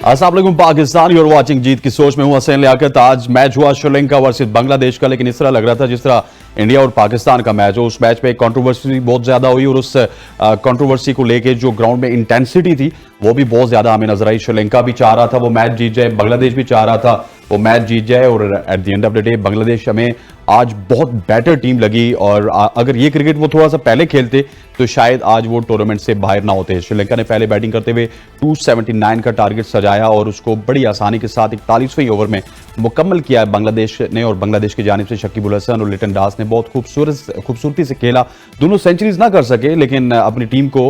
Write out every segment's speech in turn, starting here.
अस्सलाम वालेकुम Pakistan, your watching जीत की सोच में हूं हसन लियाकत। आज मैच हुआ श्रीलंका वर्सेस बांग्लादेश का, लेकिन इस तरह लग रहा था जिस तरह इंडिया और पाकिस्तान का मैच हो। उस मैच में कंट्रोवर्सी बहुत ज्यादा हुई और उस कंट्रोवर्सी को लेके जो ग्राउंड में इंटेंसिटी थी वो भी बहुत ज्यादा हमें नजर आई। श्रीलंका भी चाह रहा था वो मैच जीत जाए, बांग्लादेश भी चाह रहा था वो मैच जीत जाए और at the end of the day Bangladesh हमें आज बहुत बेटर टीम लगी। और अगर ये क्रिकेट वो थोड़ा सा पहले खेलते तो शायद आज वो टूर्नामेंट से बाहर ना होते। श्रीलंका ने पहले बैटिंग करते हुए 279 का टारगेट सजाया और उसको बड़ी आसानी के साथ 41वें ओवर में मुकम्मल किया बांग्लादेश ने। और बांग्लादेश की जानिब से शकीब उल हसन और लिटन दास ने बहुत खूबसूरती से खेला। दोनों सेंचुरीज ना कर सके लेकिन अपनी टीम को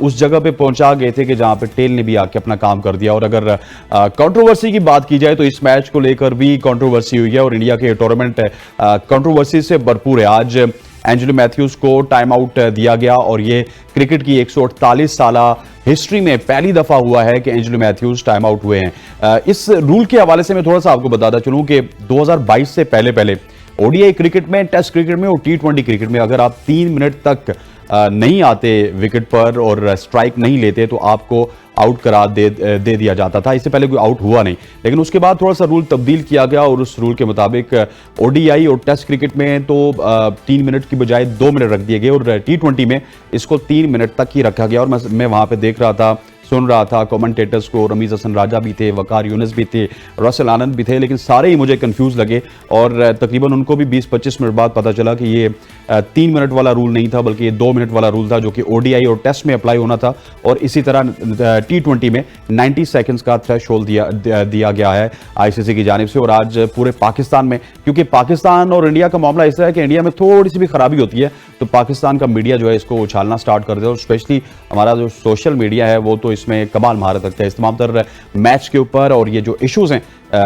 उस जगह पे पहुंचा गए थे कि जहां पे टेल ने भी आके अपना काम कर दिया। और अगर कंट्रोवर्सी की बात की जाए तो इस मैच को लेकर भी कंट्रोवर्सी हुई है और इंडिया के टूर्नामेंट कंट्रोवर्सी से भरपूर है। आज एंजेलो मैथ्यूज को टाइम आउट दिया गया और ये क्रिकेट की 148 साल हिस्ट्री में पहली दफा हुआ है कि एंजेलो मैथ्यूज टाइम आउट हुए हैं। इस रूल के हवाले से मैं थोड़ा सा आपको बताता चलूं कि 2022 से पहले ओडीआई क्रिकेट में, टेस्ट क्रिकेट में और T20 क्रिकेट में अगर आप 3 मिनट तक नहीं आते विकेट पर और स्ट्राइक नहीं लेते तो आपको आउट करार दे दिया जाता था। इससे पहले कोई आउट हुआ नहीं, लेकिन उसके बाद थोड़ा सा रूल तब्दील किया गया और उस रूल के मुताबिक ओडीआई और टेस्ट क्रिकेट में तो 3 मिनट की बजाय 2 मिनट रख दिए गए और T20 में इसको 3 मिनट तक ही रखा गया। और मैं वहां पे देख रहा था, सुन रहा था कमेंटेटर्स को, रमीज हसन राजा भी थे, वकार यूनिस भी थे, रसल आनंद भी थे, लेकिन सारे ही मुझे कंफ्यूज लगे। और तकरीबन उनको भी 20-25 मिनट बाद पता चला कि ये 3 मिनट वाला रूल नहीं था बल्कि ये 2 मिनट वाला रूल था जो कि ओडीआई और टेस्ट में अप्लाई होना था। और इसी तरह T20 में 90 सेकंड्स का थ्रेशोल्ड दिया गया है आईसीसी की जानिब से। और आज पूरे पाकिस्तान में, क्योंकि पाकिस्तान और इंडिया का मामला ऐसा है कि इंडिया में थोड़ी सी भी खराबी होती है तो पाकिस्तान का मीडिया जो है इसको उछालना स्टार्ट कर दे। और स्पेशली हमारा जो सोशल मीडिया है वो तो इसमें कमाल महारत रखता है इस तमाम तर मैच के ऊपर। और ये जो इश्यूज हैं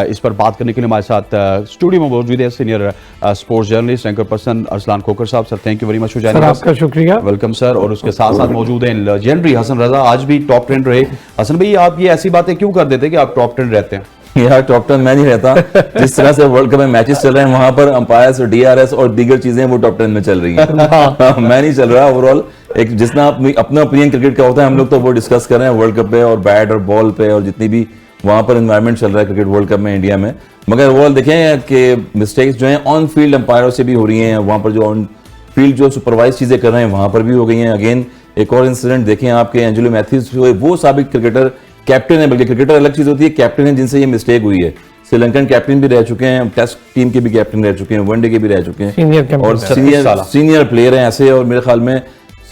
इस पर बात करने के लिए हमारे साथ स्टूडियो में मौजूद है senior sports journalist anchor person Arsalan Khokhar sahab. Sir thank you very much for joining us. आपका शुक्रिया, वेलकम सर। और उसके साथ साथ मौजूद हैं लेजेंडरी हसन रजा, आज भी टॉप 10 रहे। हसन भाई, आप ये ऐसी बातें क्यों कर देते कि आप टॉप 10 रहते हैं? यार टॉप 10 मैं नहीं रहता। जिस तरह से वर्ल्ड कप में मैचेस चल रहे हैं वहां पर अंपायर्स और डीआरएस और दीगर चीजें वो टॉप 10 में चल रही हैं। मैं नहीं चल रहा ओवरऑल। एक जितना अपना ओपिनियन क्रिकेट का होता है हम लोग तो वो डिस्कस कर रहे हैं वर्ल्ड कप पे और बैट और बॉल पे और जितनी भी वहां पर एनवायरमेंट चल रहा है क्रिकेट वर्ल्ड कप में इंडिया में। मगर ओवरऑल देखें कि मिस्टेक्स जो है ऑन फील्ड अंपायरों से भी हो रही हैं, वहां पर जो ऑन फील्ड जो सुपरवाइज चीजें कर रहे हैं वहां पर भी हो गई हैं। अगेन एक और इंसिडेंट देखें आपके एंजेलो मैथ्यूज वो साबिक क्रिकेटर कैप्टन है, बल्कि क्रिकेटर अलग चीज होती है, कैप्टन है जिनसे ये मिस्टेक हुई है। श्रीलंकन कैप्टन भी रह चुके हैं, टेस्ट टीम के भी कैप्टन रह चुके हैं, वनडे के भी रह चुके हैं और सीनियर प्लेयर हैं ऐसे। और मेरे ख्याल में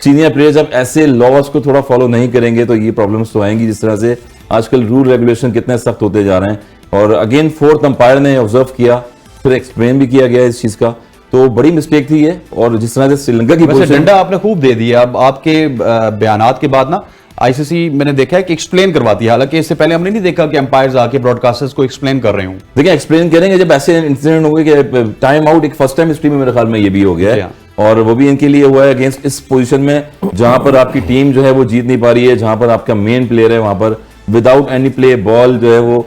सीनियर प्लेयर जब ऐसे लॉज को थोड़ा फॉलो नहीं करेंगे तो ये प्रॉब्लम्स तो आएंगी। जिस तरह से आजकल रूल रेगुलेशन कितने सख्त होते जा रहे हैं। और अगेन फोर्थ अंपायर ने ऑब्जर्व किया, फिर एक्सप्लेन भी किया गया इस चीज का, तो बड़ी मिस्टेक थी ये। और जिस तरह से श्रीलंका की डंडा आपने खूब दे दिया। अब आपके बयानात के बाद ना आईसीसी मैंने देखा है कि एक्सप्लेन करवाती है, हालांकि इससे पहले हमने नहीं देखा कि अंपायर्स आके ब्रॉडकास्टर्स को एक्सप्लेन कर रहे हूं। देखिए एक्सप्लेन करेंगे जब ऐसे इंसिडेंट हो गए कि टाइम आउट एक फर्स्ट टाइम हिस्ट्री में मेरे ख्याल में ये भी हो गया है और वो भी इनके लिए हुआ है अगेंस्ट इस पोजीशन में जहां पर आपकी टीम जो है वो जीत नहीं पा रही है, जहां पर आपका मेन प्लेयर है वहां पर विदाउट एनी प्ले बॉल जो है वो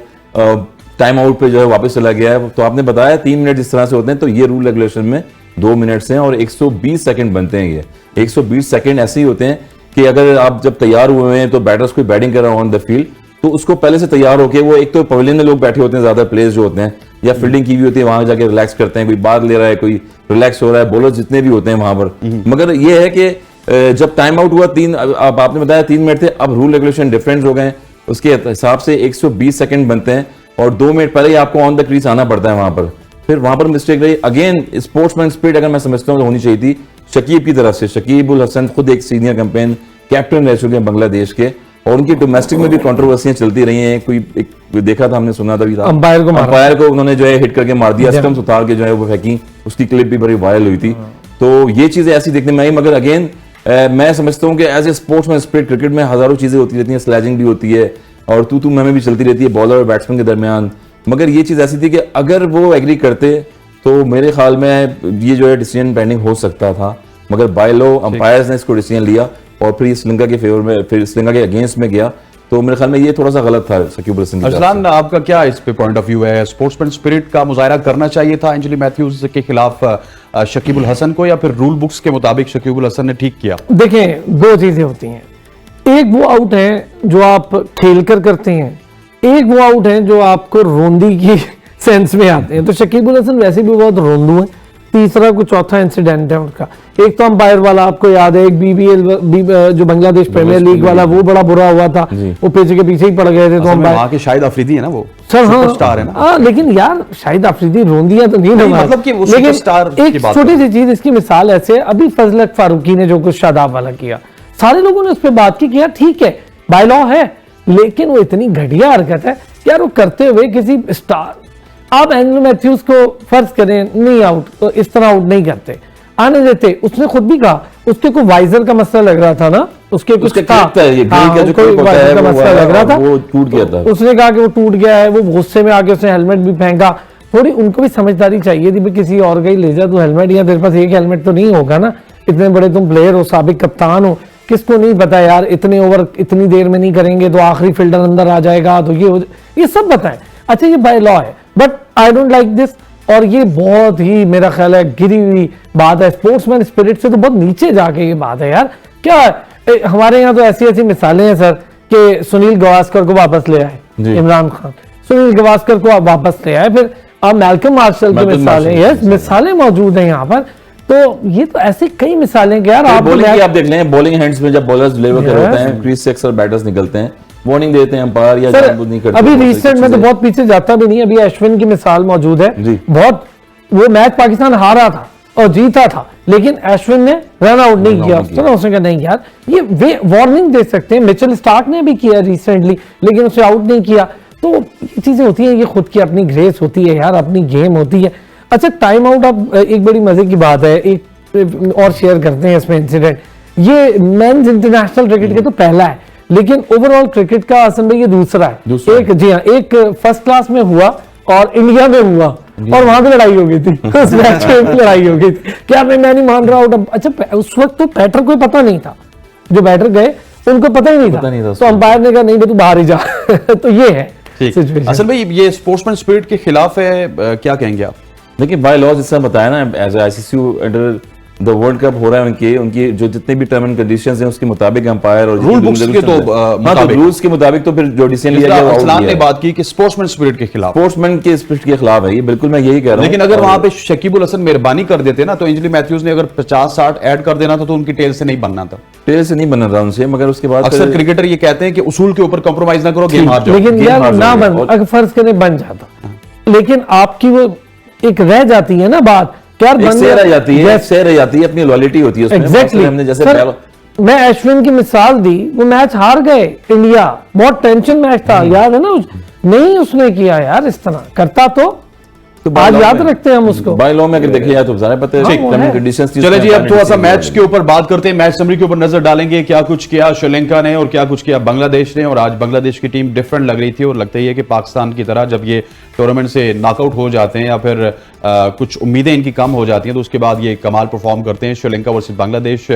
टाइम आउट पे जो है वापस चला गया है। तो आपने बताया 3 मिनट जिस तरह से होते हैं तो ये रूल रेगुलेशन में 2 मिनट से और 120 सेकंड बनते हैं। ये 120 सेकंड ऐसे ही होते हैं कि अगर आप जब तैयार हुए हैं तो बैटर्स कोई बैटिंग कर रहा है ऑन द फील्ड तो उसको पहले से तैयार होके वो एक तो पवेलियन में लोग बैठे होते हैं ज्यादा प्लेयर्स जो होते हैं या फील्डिंग की हुई होती है वहां जाके रिलैक्स करते हैं, कोई बात ले रहा है, कोई रिलैक्स हो रहा है, बॉलर जितने भी होते हैं वहां पर। मगर ये है कि जब टाइम आउट हुआ आपने बताया 3 मिनट थे, अब रूल रेगुलेशन डिफरेंट हो गए, उसके हिसाब से 120 सेकंड बनते हैं और 2 मिनट पहले ही आपको ऑन द क्रीज आना पड़ता है वहां पर। फिर वहां पर मिस्टेक रही। अगेन स्पोर्ट्समैन स्पिरिट अगर मैं समझता हूं तो होनी चाहिए थी शकीब की तरफ से। शकीब उल हसन खुद एक सीनियर कैंपेन कैप्टन रह चुके हैं बांग्लादेश के और उनकी डोमेस्टिक में भी कंट्रोवर्सियां चलती रही हैं। कोई देखा था, हमने सुना था भी था, अंपायर को उन्होंने जो है हिट करके मार दिया, स्टंप्स उतार के जो है वो फेंकी, उसकी क्लिप भी बड़ी वायरल हुई थी। तो ये चीजें ऐसी देखने में आई। मगर अगेन मैं समझता हूँ कि as a sportsman spirit cricket में हजारों चीजें होती रहती हैं, स्लैजिंग भी होती है और तू मैं भी चलती रहती है बॉलर और बैट्समैन के दरमियान। मगर ये चीज ऐसी थी कि अगर वो एग्री करते तो मेरे ख्याल में ये जो है डिसीजन पेंडिंग हो सकता था। मगर बाय लॉ अंपायर्स ने इसको डिसीजन लिया और फिर श्रीलंका के फेवर में, फिर श्रीलंका के अगेंस्ट में गया। तो मेरे ख्याल में ये थोड़ा सा गलत था शकीब उल हसन। अरसलान, आपका क्या इस पे पॉइंट ऑफ व्यू है? स्पोर्ट्समैन स्पिरिट का मुजाहरा करना चाहिए था एंजेलो मैथ्यूज के खिलाफ शकीब उल हसन को, या फिर रूल बुक्स के मुताबिक शकीब उल हसन ने ठीक किया? देखें, 2 चीजें होती हैं। एक वो आउट है जो आप खेल कर करते हैं एक वो आउट है जो आपको रोंदी की सेंस में आते हैं, तो शकीब उल हसन वैसे भी बहुत रोंदू है। तीसरा को चौथा इंसिडेंट है उनका, एक तो अंपायर वाला आपको याद है, एक बीबीएल जो बांग्लादेश प्रीमियर लीग वाला, वो बड़ा बुरा हुआ था, वो पिच के पीछे ही पड़ गए थे। तो वहाँ के शाहिद अफरीदी है ना वो, सर हाँ सुपरस्टार है ना। हाँ, लेकिन यार शाहिद अफरीदी रोंदिया तो नहीं, मतलब कि वो लेकिन सुपरस्टार की एक बात छोटी सी चीज इसकी मिसाल ऐसे, अभी फजल हक फारूकी ने जो कुछ शादाब वाला किया, सारे लोगों ने उस पर बात की कि यार ठीक है बाय लॉ है, लेकिन वो इतनी घटिया हरकत है यार, वो करते हुए किसी स्टार, आप एंड्रू मैथ्यूज को फर्ज करें नहीं आउट, तो इस तरह आउट नहीं करते, आने देते। उसने खुद भी कहा उसके को वाइजर का मसला लग रहा था ना, उसके कुछ था, कोई वाइजर का मसला लग रहा था, वो टूट गया था। उसने कहा कि वो टूट गया है, वो गुस्से में आके उसने हेलमेट भी फेंका। थोड़ी उनको भी समझदारी चाहिए थी, किसी और का ही ले जा तू हेलमेट, या तेरे पास एक हेलमेट तो नहीं होगा ना, इतने बड़े तुम प्लेयर हो, साबिक कप्तान हो, किसको नहीं पता यार इतने ओवर इतनी देर में नहीं करेंगे तो आखिरी फील्डर अंदर आ जाएगा, तो ये सब बताएं। अच्छा ये बाय लॉ है, but I don't like this, और ये बहुत ही मेरा ख्याल है गिरी हुई बात है, स्पोर्ट्समैन स्पिरिट से तो बहुत नीचे जाके ये बात है यार। क्या हमारे यहाँ तो ऐसी ऐसी मिसालें हैं सर कि सुनील गावस्कर को वापस ले आए इमरान खान, सुनील गावस्कर को आप वापस ले आए, फिर आप मैल्कम मार्शल की मिसालें, यस मिसालें मौजूद हैं यहाँ पर। तो ये तो ऐसे कई मिसालें यार, आप देख लें बॉलिंग हैंड्स में जब बॉलर्स डिलीवर कर होते हैं, क्रीज से अक्सर बैटर्स निकलते हैं, वार्निंग देते हैं अंपायर या जानबूझ नहीं करते। अभी रिसेंट में तो बहुत पीछे जाता भी नहीं, अभी अश्विन की मिसाल मौजूद है, बहुत वो मैच पाकिस्तान हारा था और जीता था, लेकिन अश्विन ने रन आउट नहीं किया, चलो उसने कहा नहीं यार ये वे वार्निंग दे सकते हैं, मिचेल स्टार्क ने भी किया रिसेंटली, लेकिन उसे आउट नहीं किया। तो ये चीजें होती हैं, ये खुद की अपनी ग्रेस होती है यार, अपनी गेम होती है। अच्छा टाइम आउट, अब एक बड़ी मजे की बात है, एक और शेयर करते हैं इसमें इंसिडेंट, ये मेंस इंटरनेशनल क्रिकेट के तो पहला है, लेकिन ओवरऑल क्रिकेट का असल में ये दूसरा है। एक जी हाँ, एक फर्स्ट क्लास में हुआ और इंडिया में हुआ, और वहां पे लड़ाई हो गई थी उस मैच में लड़ाई हो गई थी, क्या मैं नहीं मान रहा हूँ। अच्छा उस वक्त तो बैटर को पता नहीं था, जो बैटर गए उनको पता ही नहीं था, तो अंपायर ने कहा नहीं तू बाहर ही जा तो ये है असल में ये स्पोर्ट्समैन स्पिरिट के खिलाफ है, क्या कहेंगे आप? देखिए बाय लॉ जिस तरह बताया ना, as ICC under the world cup हो रहा है, उनकी जो जितने भी टर्म एंड कंडीशंस हैं उसके मुताबिक अंपायर और रूल बुक्स के तो रूल्स के मुताबिक तो फिर जो डिसीजन लिया गया अफलान ने बात की कि स्पोर्ट्समैन स्पिरिट के खिलाफ, स्पोर्ट्समैन के स्पिरिट के खिलाफ है ये, बिल्कुल मैं यही कह रहा हूं। लेकिन अगर वहां पे शकीब उल हसन मेहरबानी कर देते ना, तो एंजली मैथ्यूज ने अगर 50-60 ऐड कर देना था तो उनकी टेल से नहीं बनना था, टेल से नहीं बनना था उनसे, मगर उसके बाद अक्सर क्रिकेटर ये कहते हैं कि उसूल के ऊपर कॉम्प्रोमाइज ना करो, गेम हार जाओ, लेकिन यार ना बन, अगर फर्ज करें बन जाता, लेकिन आपकी वो एक रह जाती है ना बात, क्या रह जाती है, अपनी लॉयल्टी होती है उसमें। Exactly. हमने जैसे मैं अश्विन की मिसाल दी, वो मैच हार गए इंडिया, बहुत टेंशन मैच था, याद है ना, नहीं उसने किया यार, इस तरह करता तो आज याद रखते हैं हम उसको। बाय लॉ में अगर देखिए जाए तो सारे पता है कंडीशंस। चले जी अब थोड़ा सा मैच के ऊपर बात करते हैं, मैच समरी के ऊपर नजर डालेंगे, क्या कुछ किया श्रीलंका ने और क्या कुछ किया बांग्लादेश ने। और आज बांग्लादेश की टीम डिफरेंट लग रही थी और लगता ही है कि पाकिस्तान की तरह जब ये टूर्नामेंट से नॉकआउट हो जाते हैं या फिर कुछ उम्मीदें इनकी कम हो जाती हैं तो उसके बाद ये कमाल परफॉर्म करते हैं। श्रीलंका वर्सेस बांग्लादेश,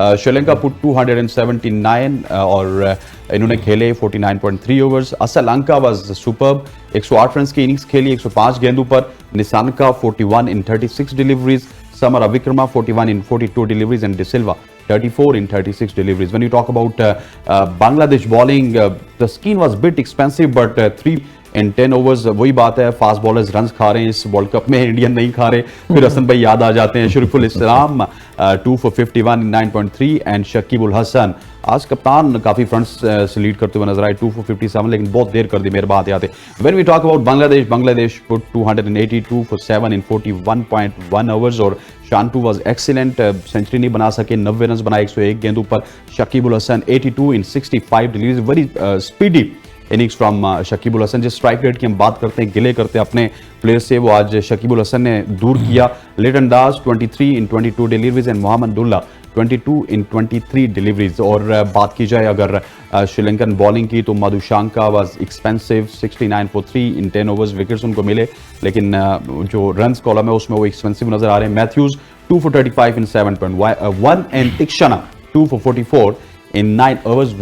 श्रीलंका पुट 279 और इन्होंने खेले 49.3 overs. Asalanka was superb, 108 run की इनिंग्स खेली 105 गेंदों पर। Nissanka 41 in 36 deliveries, Samarawickrama 41 in 42 deliveries and De Silva 34 in 36 deliveries. When you talk about Bangladesh bowling, the skin was bit expensive but 3 in 10 overs, वही बात है, फास्ट बॉलर्स रन खा रहे हैं इस वर्ल्ड कप में, इंडियन नहीं खा रहे। फिर हसन भाई याद आ जाते हैं, शरीफुल इस्लाम 2 for 51 in 9.3 and Shakib ul Hasan आज कप्तान काफी फ्रंट्स से लीड करते हुए नजर आए 2 for 57, लेकिन बहुत देर कर दी मेरे बात आते। When we talk about Bangladesh put 282 for 7 in 41.1 overs और शांटू वाज एक्सीलेंट, सेंचुरी नहीं बना सके, 90 रन बनाए 101 गेंदों पर। Shakib ul Hasan 82 in 65 deliveries, very speedy innings from Shakib ul Hasan. जिस स्ट्राइक रेट की हम बात करते हैं, गिले करते हैं अपने प्लेयर से, वो आज शकीब उल हसन ने दूर किया। Litton Das 23 in 22 deliveries and Mahmudullah 22 in 23 deliveries. और बात की जाए अगर श्रीलंकन बॉलिंग की तो Madushanka was expensive 69 for 3 in 10 overs, wickets उनको मिले लेकिन जो रन्स कॉलम है उसमें वो एक्सपेंसिव नजर आ रहे हैं। Mathews 2 for 35 in 7.1 and Theekshana 2 for 44 in 9 overs.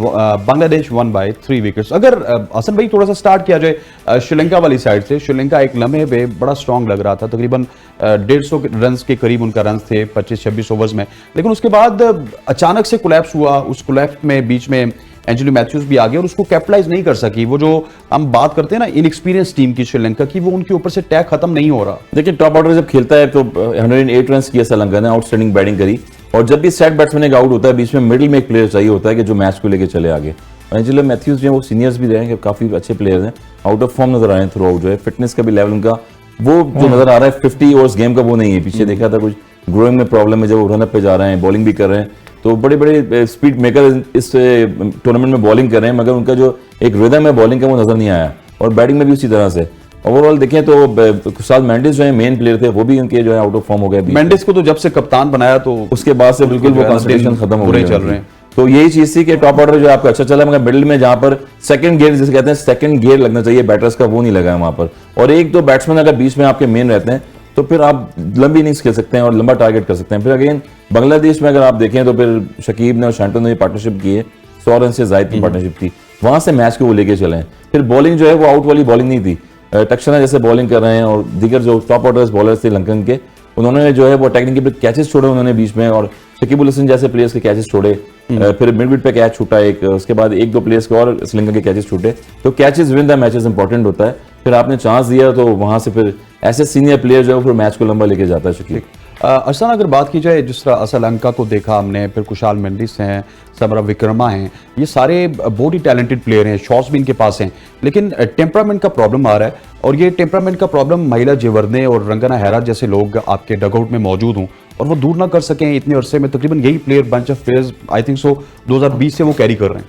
Bangladesh won by 3 wickets. अगर हसन भाई थोड़ा सा स्टार्ट किया जाए श्रीलंका वाली साइड से, श्रीलंका एक लम्हे पे बड़ा स्ट्रॉन्ग लग रहा था, तकरीबन 150 रन के करीब उनका रन थे 25-26 ओवर्स में, लेकिन उसके बाद अचानक से कोलैप्स हुआ। उस कोलैप्स में बीच में एंजेलो मैथ्यूज भी आ गया और उसको कैपिटलाइज नहीं कर सकी। वो जो हम बात करते हैं ना इनएक्सपीरियंस टीम की श्रीलंका की, वो उनके ऊपर से टैग खत्म नहीं हो रहा। देखिए टॉप ऑर्डर जब खेलता है तो 108 रन किया श्रीलंका ने, आउटस्टैंडिंग बैटिंग करी, और जब भी सेट बैट्समैन एक आउट होता है बीच में मिडिल में एक प्लेयर चाहिए होता है कि जो मैच को लेकर चले आगे। एंजेलो मैथ्यूज जो है वो सीनियर्स भी रहे हैं, काफी अच्छे प्लेयर्स हैं, आउट ऑफ फॉर्म नजर आए हैं थ्रू आउट, जो है फिटनेस का भी लेवल उनका वो जो नजर आ रहा है 50 ओवर्स गेम का वो नहीं है। पीछे देखा था कुछ ग्रोइंग में प्रॉब्लम है, जब वो रनअप पे जा रहे हैं, बॉलिंग भी कर रहे हैं, तो बड़े बड़े स्पीड मेकर इस टूर्नामेंट में बॉलिंग कर रहे हैं, मगर उनका जो एक रिदम है बॉलिंग का वो नजर नहीं आया, और बैटिंग में भी उसी तरह से। ओवरऑल देखें तो खुशाल मेंडिस जो है मेन प्लेयर थे, वो भी उनके जो है आउट ऑफ फॉर्म हो गए। मेंडिस को तो जब से कप्तान बनाया तो उसके बाद से बिल्कुल वो कंसंट्रेशन खत्म हो रहे गई चल रहे हैं। तो यही चीज थी कि टॉप ऑर्डर जो आपका अच्छा चला, मगर मिडिल में जहां पर सेकंड गियर जिसे कहते हैं सेकंड गियर लगना चाहिए बैटर्स का, वो नहीं लगा है वहां पर। और एक तो बैट्समैन अगर बीच में आपके मेन रहते हैं तो फिर आप लंबी इनिंग्स खेल सकते हैं और लंबा टारगेट कर सकते हैं। फिर अगेन बांग्लादेश में अगर आप देखें तो फिर शकीब ने और शैंटन ने पार्टनरशिप की है, 100 रन से ज्यादा की पार्टनरशिप थी, वहां से मैच को वो लेके चले। फिर बॉलिंग जो है वो आउट वाली बॉलिंग नहीं थी, टक्शना जैसे बॉलिंग कर रहे हैं, और दीगर जो टॉप ऑर्डर बॉलर्स थे लंकन के, उन्होंने जो है वो टेक्निकल कैचेस छोड़े उन्होंने बीच में, और शकीब उल हसन जैसे प्लेयर्स के कैचेस छोड़े, फिर मिड विकेट पे कैच छूटा एक, उसके बाद एक दो प्लेयर्स के और श्रीलंका के कैचेस छूटे। तो catches win the matches important होता है, फिर आपने चांस दिया तो वहां से फिर ऐसे सीनियर प्लेयर जो है फिर मैच को लंबा लेके जाता है। शकीब अरसान, अगर बात की जाए जिस तरह श्रीलंका को देखा हमने, फिर कुशाल मेंडिस हैं, समरा विक्रमा हैं, ये सारे बहुत ही टैलेंटेड प्लेयर हैं, शॉट्स भी इनके पास हैं, लेकिन टेम्परामेंट का प्रॉब्लम आ रहा है, और ये टेम्परामेंट का प्रॉब्लम महिला जेवर्दे और रंगना हैरा जैसे लोग आपके डगआउट में मौजूद हों और वो दूर ना कर सकें इतने अरसे में। तकरीबन यही player bunch of players I think so 2020 से वो कैरी कर रहे हैं।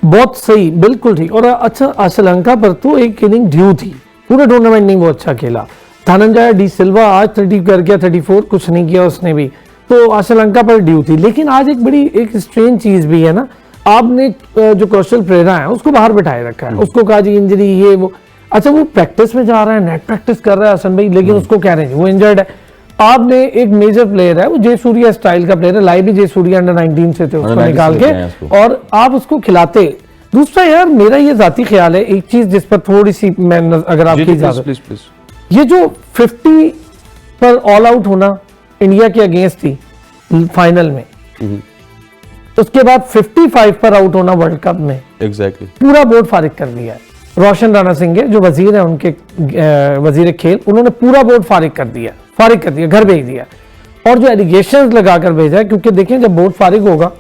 बहुत सही, बिल्कुल ठीक। और अच्छा श्रीलंका पर तो एक इनिंग ड्यू थी, पूरे टूर्नामेंट नहीं वो अच्छा खेला। धनंजय डी सिल्वा आज 30 कर गया, 34 कुछ नहीं किया उसने भी, तो श्रीलंका पर ड्यू थी। लेकिन आज एक बड़ी एक स्ट्रेंज चीज भी है ना, आपने जो कौशल प्रेरणा है उसको बाहर बिठाए रखा है, उसको कहा जी इंजरी ये वो, अच्छा वो प्रैक्टिस में जा रहा है, नेट प्रैक्टिस कर रहा है हसन भाई, लेकिन उसको कह रहे हैं वो इंजर्ड है। आपने एक मेजर प्लेयर है, वो जयसूर्या स्टाइल का प्लेयर है, लाइव भी जयसूर्या अंडर 19 से थे, उसको निकाल के और आप उसको खिलाते। दूसरा यार मेरा ये जाती ख्याल है, एक चीज जिस पर थोड़ी सी मैं अगर आपकी इजाजत, ये जो 50 पर ऑल आउट होना इंडिया के अगेंस्ट थी फाइनल में, उसके बाद 55 पर आउट होना वर्ल्ड कप में, एग्जैक्टली पूरा बोर्ड फारिग कर दिया है। रोशन राणा सिंह जो वजीर है उनके वजीर खेल, उन्होंने पूरा बोर्ड फारिग कर दिया, घर भेज दिया, और जो एलिगेशंस लगाकर भेजा है, क्योंकि देखें जब बोर्ड फारिग होगा,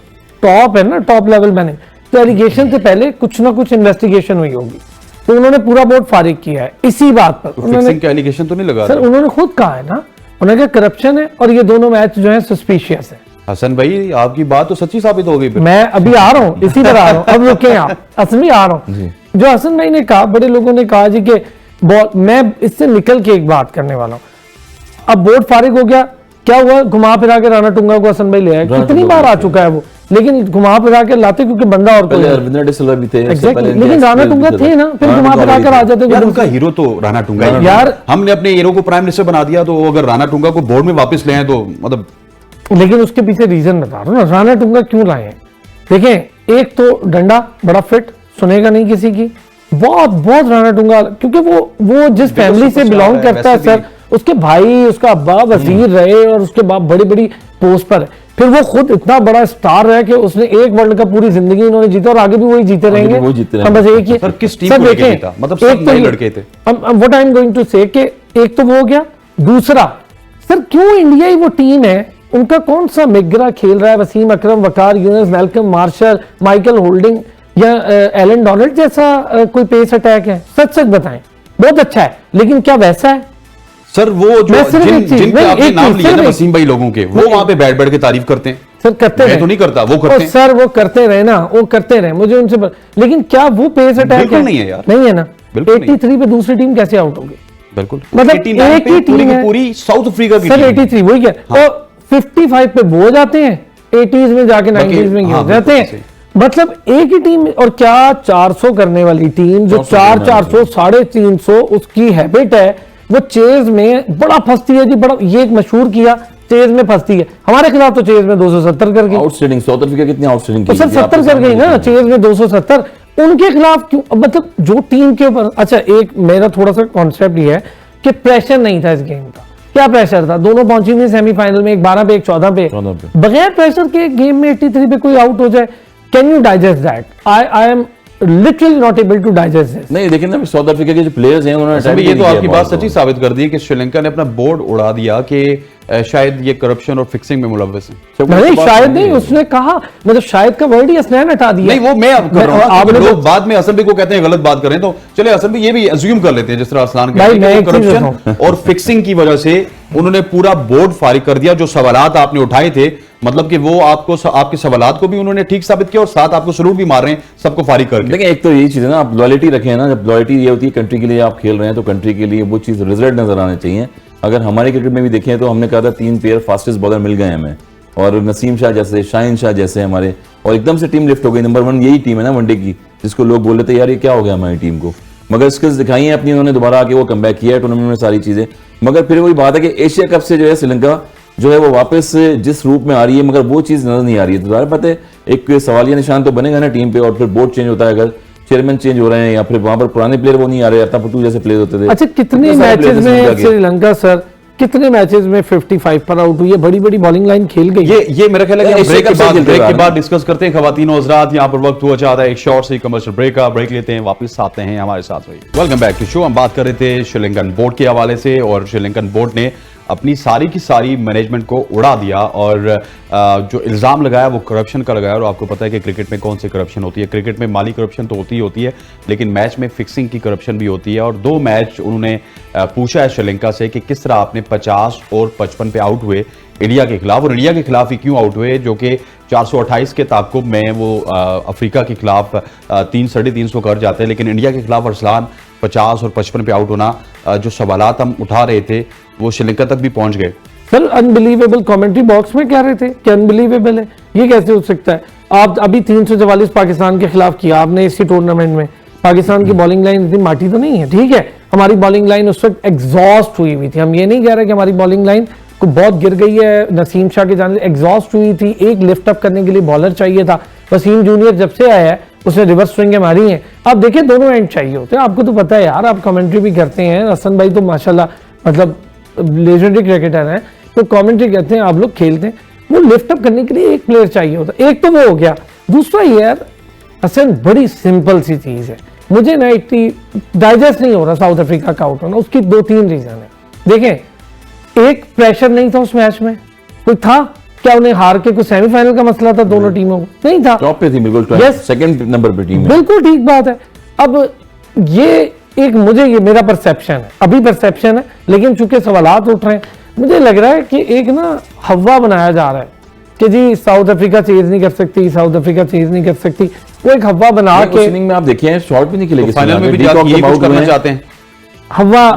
टॉप है ना, टॉप लेवल मैंने, तो एलिगेशन से पहले कुछ ना कुछ इन्वेस्टिगेशन हुई होगी, तो उन्होंने पूरा बोर्ड फारिग किया है इसी बात पर। उन्होंने एलिगेशन तो नहीं लगा सर, उन्होंने खुद कहा है ना, उन्होंने कहा करप्शन है और ये दोनों मैच जो है सस्पिशियस है। हसन भाई आपकी बात तो सच्ची साबित हो गई। मैं अभी आ रहा हूँ, इसी पर आ रहा हूँ, अब रुके आप, हसन भी आ रहा हूँ। जो हसन भाई ने कहा, बड़े लोगों ने कहा जी कि मैं इससे निकल के एक बात करने वाला हूँ। अब बोर्ड फारिग हो गया, क्या हुआ, घुमा फिरा के राणा टुंगा को हसन भाई ले आए, कितनी बार आ चुका है वो, लेकिन घुमा फिरा के लाते क्योंकि बंदा और कोई भी थे, लेकिन राणा टुंगा थे ना, फिर घुमा फिरा कर आ जाते। यार उनका हीरो तो राणा टुंगा है यार, हमने अपने हीरो को प्राइम मिनिस्टर बना दिया, तो अगर राणा टुंगा को बोर्ड में वापस ले आए तो मतलब, लेकिन उसके पीछे रीजन बता रहा हूँ ना, राणा टुंगा क्यों लाए हैं। देखें, एक तो डंडा बड़ा फिट, सुनेगा नहीं किसी की, बहुत राणा टुंगा, क्योंकि वो जिस फैमिली से बिलोंग करता है सर, उसके भाई, उसका अब्बा वजीर रहे और उसके बाप बड़ी पोस्ट पर है, फिर वो खुद इतना बड़ा स्टार है कि उसने एक वर्ल्ड कप पूरी जिंदगी उन्होंने जीता और आगे भी वही जीते रहेंगे। हम बस एक ही, किस टीम को लेके जीता, मतलब सब नए लड़के थे। What I am going to say कि एक तो वो हो गया, दूसरा सर क्यों इंडिया ही वो टीम है, उनका कौन सा मिगरा खेल रहा है, Wasim Akram, Waqar Younis, Malcolm Marshall, Michael Holding या एलन डोनाल्ड जैसा कोई पेस अटैक है, सच बताएं, बहुत अच्छा है, लेकिन क्या वैसा है सर? वो जो जिनके आपने नाम लिए ना वसीम भाई लोगों के, वो वहां पे बैठ के तारीफ करते हैं सर, करते हैं तो नहीं करता, वो करते हैं सर, वो करते रहे ना, वो करते रहे, मुझे उनसे लेकिन क्या वो पेस अटैक है? नहीं है यार, नहीं है ना। 83 पे दूसरी टीम कैसे आउट होगी? बिल्कुल, मतलब एक ही टीम है पूरी साउथ अफ्रीका की सर, 83 वही क्या, और 55 पे वो जाते हैं, 80s में जाके 90s में गिर जाते हैं, मतलब एक ही टीम। और क्या 400 करने वाली टीम जो 400 350 उसकी हैबिट है, वो चेज में बड़ा फंसती है जी, बड़ा ये एक मशहूर किया, चेज में फंसती है। हमारे खिलाफ तो चेज में 270 कर गई, आउटस्टैंडिंग साउथ अफ्रीका कितनी आउटस्टैंडिंग, तो सर 70 कर गई ना, चेज में 270, उनके खिलाफ क्यों, मतलब जो टीम के ऊपर। अच्छा, एक मेरा थोड़ा सा कॉन्सेप्ट ये है कि प्रेशर नहीं था इस गेम का, क्या प्रेशर था, दोनों पहुंची हुई सेमीफाइनल में, एक 12 पे एक 14 पे, बगैर प्रेशर के गेम में 83 पे कोई आउट हो जाए, can you digest that? I am literally not able to digest this. नहीं देखिए ना, साउथ अफ्रीका के जो प्लेयर्स हैं उन्होंने ये तो आपकी बात सच्ची साबित कर दी कि श्रीलंका ने अपना बोर्ड उड़ा दिया कि शायद ये करप्शन और फिक्सिंग में मुलव्वस है। नहीं शायद नहीं, उसने कहा, मतलब शायद का वर्ड ही हसनैन हटा दिया। नहीं वो मैं अब कर रहा हूं, आप लोग बाद में हसन भी को कहते हैं गलत बात करें, तो चले हसन भी ये भी अज्यूम कर लेते हैं जिस तरह असलान कहते हैं करप्शन और फिक्सिंग की वजह से उन्होंने पूरा बोर्ड फारिग कर दिया। जो सवालात आपने उठाए थे, मतलब कि वो आपके सवालात को भी उन्होंने ठीक साबित किया और साथ आपको सलूट भी मार रहे हैं सबको फारिग करके। देखिए एक तो यही चीज है ना, आप लॉयल्टी रखें ना, जब लॉयल्टी ये होती है कंट्री के लिए आप खेल रहे हैं तो कंट्री के लिए वो चीज रिजल्ट नजर आने चाहिए। अगर हमारे क्रिकेट में भी देखें तो हमने कहा था 3 पेयर फास्टेस्ट बॉलर मिल गए हमें, और नसीम शाह जैसे, शाहीन शाह जैसे हमारे, और एकदम से टीम लिफ्ट हो गई। नंबर 1 यही टीम है ना वनडे की, जिसको लोग बोल रहे थे यार ये क्या हो गया हमारी टीम को, मगर स्किल्स दिखाई है अपनी उन्होंने, दोबारा आके वो कमबैक किया है टूर्नामेंट में सारी चीजें। मगर फिर वही बात है कि एशिया कप से जो है श्रीलंका जो है वो वापस जिस रूप में आ रही है, मगर वो चीज नजर नहीं आ रही है। तो जाहिर बात है एक सवालिया निशान तो बनेगा ना टीम पे, और फिर बोर्ड चेंज होता है, अगर चेयरमैन चेंज हो रहे हैं या फिर वहां पर पुराने प्लेयर वो नहीं आ रहे, अत्ता पट्टू जैसे प्लेयर होते थे। अच्छा कितने मैचेस में श्रीलंका सर, कितने मैचेस में 55 पर आउट हुई है, बड़ी बड़ी बॉलिंग लाइन खेल गई। ये मेरा ख्याल है कि ब्रेक के बाद डिस्कस करते हैं। खवातीन और हज़रात, यहाँ पर वक्त हुआ चाहता है एक शॉर्ट से कमर्शियल ब्रेक का, ब्रेक लेते हैं, वापस आते हैं हमारे साथ। Welcome back to show. हम बात कर रहे थे श्रीलंकन बोर्ड के हवाले से, और श्रीलंकन बोर्ड ने अपनी सारी की सारी मैनेजमेंट को उड़ा दिया और जो इल्ज़ाम लगाया वो करप्शन का लगाया। और आपको पता है कि क्रिकेट में कौन सी करप्शन होती है, क्रिकेट में माली करप्शन तो होती है, लेकिन मैच में फिक्सिंग की करप्शन भी होती है। और 2 मैच उन्होंने पूछा है श्रीलंका से कि किस तरह आपने 50 और 55 पे आउट हुए इंडिया के खिलाफ, और इंडिया के खिलाफ ही क्यों आउट हुए, जो कि 428 के ताकुब में वो अफ्रीका के खिलाफ 300-350 कर जाते हैं, लेकिन इंडिया के खिलाफ अरसलान 50 और 55 पे आउट होना, जो सवालात हम उठा रहे थे वो श्रीलंका तक भी पहुंच गए। सर अनबिलीवेबल, कमेंट्री बॉक्स में कह रहे थे कि अनबिलीवेबल है, ये कैसे हो सकता है? आप अभी 344 पाकिस्तान के खिलाफ किया आपने इसी टूर्नामेंट में, पाकिस्तान की बॉलिंग लाइन इतनी माटी तो नहीं है, ठीक है, हमारी बॉलिंग लाइन उस वक्त एग्जॉस्ट हुई हुई थी। हम ये नहीं कह रहे कि हमारी बॉलिंग लाइन को बहुत गिर गई है, नसीम शाह की जाने एग्जॉस्ट हुई थी, एक लिफ्ट अप करने के लिए बॉलर चाहिए था। वसीम जूनियर जब से आया है उसने रिवर्स स्विंगें मारी हैं। अब देखिए दोनों एंड चाहिए होते हैं, आपको तो पता है यार, आप कमेंट्री भी करते हैं, हसन भाई तो माशाल्लाह मतलब लेजेंडरी क्रिकेटर हैं, तो कमेंट्री करते हैं, आप लोग खेलते हैं, वो लिफ्ट अप करने के लिए एक प्लेयर चाहिए होता है। एक तो वो हो गया, दूसरा ये यार हसन बड़ी सिंपल सी चीज है, मुझे ना इतनी डाइजेस्ट नहीं हो रहा साउथ अफ्रीका का आउट होना। उसकी 2-3 रीजन है। देखें, एक प्रेशर नहीं था उस मैच में, कोई था क्या? उन्हें हार के कुछ सेमीफाइनल का मसला था दोनों टीमों को? नहीं था, टॉप पे थी बिल्कुल, सेकंड नंबर पे टीम है। बिल्कुल ठीक बात है। अब ये एक मुझे ये मेरा परसेप्शन है, अभी परसेप्शन है, लेकिन चूंकि सवालात उठ रहे हैं, मुझे लग रहा है कि एक ना हवा बनाया जा रहा है कि जी साउथ अफ्रीका चेज नहीं कर सकती, साउथ अफ्रीका चेज नहीं कर सकती, वो एक हवा बना के में आप देखिए शॉट भी नहीं खेलेगी, फाइनल में भी यही कुछ करना चाहते हैं, हवा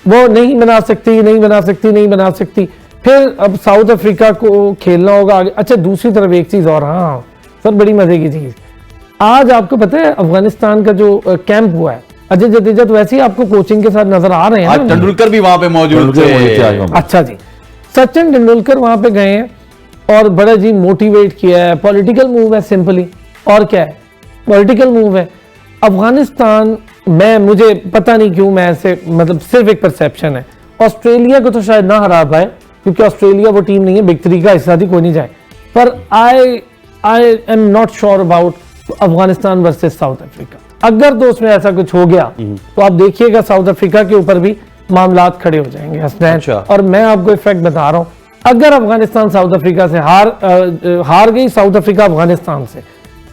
वो नहीं बना सकती, नहीं बना सकती, नहीं बना सकती। फिर अब साउथ अफ्रीका को खेलना होगा आगे। अच्छा दूसरी तरफ एक चीज और, हाँ सर बड़ी मजे की चीज, आज आपको पता है अफगानिस्तान का जो कैंप हुआ है, अजय जडेजा तो वैसे ही आपको कोचिंग के साथ नजर आ रहे हैं, आज तेंदुलकर भी वहां पे मौजूद थे। अच्छा जी, सचिन तेंदुलकर वहां पे गए हैं और बड़ा जी मोटिवेट किया है, पॉलिटिकल मूव है सिंपली, और क्या है, पॉलिटिकल मूव है। अफगानिस्तान में मुझे पता नहीं क्यों, मैं ऐसे मतलब सिर्फ एक परसेप्शन है, ऑस्ट्रेलिया को तो शायद ना हरा पाए क्योंकि ऑस्ट्रेलिया वो टीम नहीं है, बिग 3 का हिस्सा थी, कोई नहीं जाए, पर I am not sure about Afghanistan versus south Africa. अगर तो उसमें ऐसा कुछ हो गया तो आप देखिएगा साउथ अफ्रीका के ऊपर भी मामलात खड़े हो जाएंगे हसनैन। अच्छा। और मैं आपको इफेक्ट बता रहा हूं, अगर अफगानिस्तान साउथ अफ्रीका से हार गई, साउथ अफ्रीका अफगानिस्तान से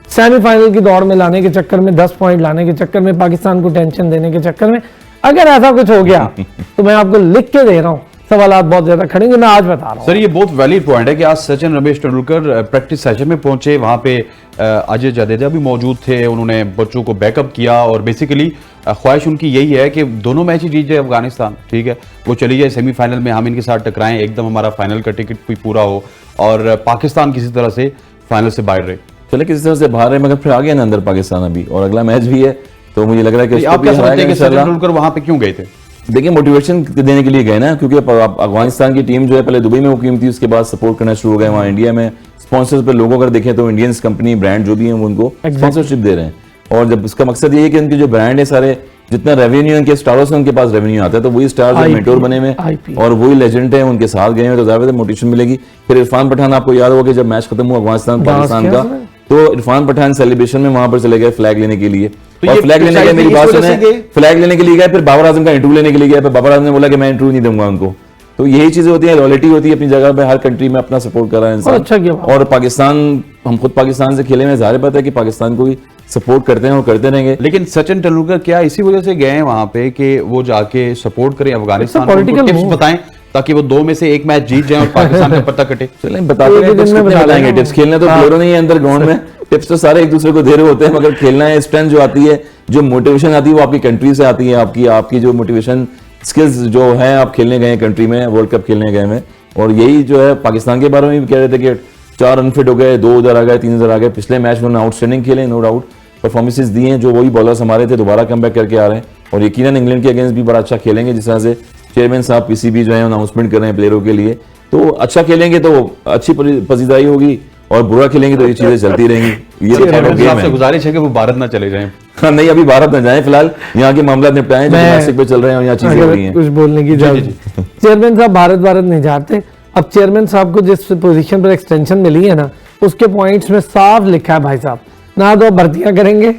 सेमीफाइनल की दौड़ में लाने के चक्कर में, 10 पॉइंट लाने के चक्कर में, पाकिस्तान को टेंशन देने के चक्कर में, अगर ऐसा कुछ हो गया तो मैं आपको लिख के दे रहा हूं सवालात बहुत ज्यादा खड़ेंगे। मैं आज बता रहा हूं सर, ये बहुत वैलिड पॉइंट है कि आज सचिन रमेश तेंदुलकर प्रैक्टिस सेशन में पहुंचे, वहां पे अजय जडेजा भी मौजूद थे, उन्होंने बच्चों को बैकअप किया और बेसिकली ख्वाहिश उनकी यही है कि दोनों मैच ही जीत जाए अफगानिस्तान, ठीक है, वो चली जाए सेमीफाइनल में, हम इनके साथ टकराएं, एकदम हमारा फाइनल का टिकट भी पूरा हो और पाकिस्तान किसी तरह से फाइनल से बाहर रहे। चले किसी तरह से बाहर है, मगर फिर आ गया ना अंदर पाकिस्तान अभी, और अगला मैच भी है, तो मुझे लग रहा है कि आप क्या समझते हैं कि सचिन तेंदुलकर वहां पे क्यों गए थे? देखिए मोटिवेशन देने के लिए गए ना, क्योंकि अफगानिस्तान की टीम जो है पहले दुबई में मुकीम थी, उसके बाद सपोर्ट करना शुरू हो गए वहाँ इंडिया में। स्पॉन्सर्स पर लोगों अगर देखें तो इंडियंस कंपनी ब्रांड जो भी हैं उनको स्पॉन्सरशिप दे रहे हैं, और जब उसका मकसद ये है कि उनके जो ब्रांड है सारे जितना रेवेन्यू इनके स्टारों से उनके पास रेवेन्यू आता है, तो वही स्टार जो मेंटोर बने हुए और वही लेजेंड है, उनके साथ गए हैं, तो ज्यादा मोटिवेशन मिलेगी। फिर इरफान पठान, आपको याद होगा कि जब मैच खत्म हुआ अफगानिस्तान पाकिस्तान का, तो इरफान पठान सेलिब्रेशन में वहां पर चले गए फ्लैग लेने के लिए, और फ्लैग लेने के, मेरी बात सुने, फ्लैग लेने के लिए गए, फिर बाबर आजम का इंटरव्यू लेने के लिए गए, फिर बाबर आजम ने बोला कि मैं इंटरव्यू नहीं दूंगा उनको। तो यही चीजें होती है, लॉयल्टी होती है अपनी जगह पे, हर कंट्री में अपना सपोर्ट कर रहा है इंसान। अच्छा किया। और पाकिस्तान, हम खुद पाकिस्तान से खेले में, ज़ाहिर बात है कि पाकिस्तान को भी सपोर्ट करते हैं और करते रहेंगे। लेकिन सचिन तेंदुलकर क्या इसी वजह से गए हैं वहां पे कि वो जाके सप्पोर्ट करें अफगानिस्तान को, टिप्स बताएं ताकि वो 2 में से 1 मैच जीत जाएं और पाकिस्तान का पत्ता कटे? चलें बताते हैं, बताएंगे टिप्स। खेलने तो प्लेयरों नहीं है अंदर ग्राउंड में, टिप्स तो सारे एक दूसरे को दे रहे होते हैं, मगर खेलना है, स्ट्रेंथ जो आती है, जो मोटिवेशन आती है, वो आपकी कंट्री से आती है। आपकी जो मोटिवेशन स्किल्स जो है, आप खेलने गए कंट्री में, वर्ल्ड कप खेलने गए में, और यही जो है पाकिस्तान के बारे में भी कह रहे थे कि 4 अनफिट हो गए, 2 उधर आ गए, 3 उधर आ गए। पिछले मैच में उन्होंने आउटस्टैंडिंग खेले, नो डाउट परफॉर्मेंसेस दिए हैं, जो वही बॉलर्स हमारे थे दोबारा कम बैक करके आ रहे हैं, और यकीनन इंग्लैंड के अगेंस्ट भी बड़ा अच्छा खेलेंगे। जिस तरह से चेयरमैन साहब पीसीबी जो है अनाउंसमेंट कर रहे हैं प्लेयरों के लिए, तो अच्छा खेलेंगे तो अच्छी पसीदाई होगी, और बुरा खेलेंगे तो ये चीजें चलती रहेंगी। ये आपसे गुजारिश है कि वो भारत ना चले जाएं। हाँ नहीं, अभी भारत न जाए, फिलहाल यहाँ के मामला निपटाएं जो डोमेस्टिक पे चल रहे हैं और यहाँ चीजें हो रही हैं। कुछ बोलने की चेयरमैन साहब भारत नहीं जाते। अब चेयरमैन साहब को जिस पोजीशन पर एक्सटेंशन मिली है ना, उसके पॉइंट्स में साफ लिखा है भाई साहब, ना तो भर्तियां करेंगे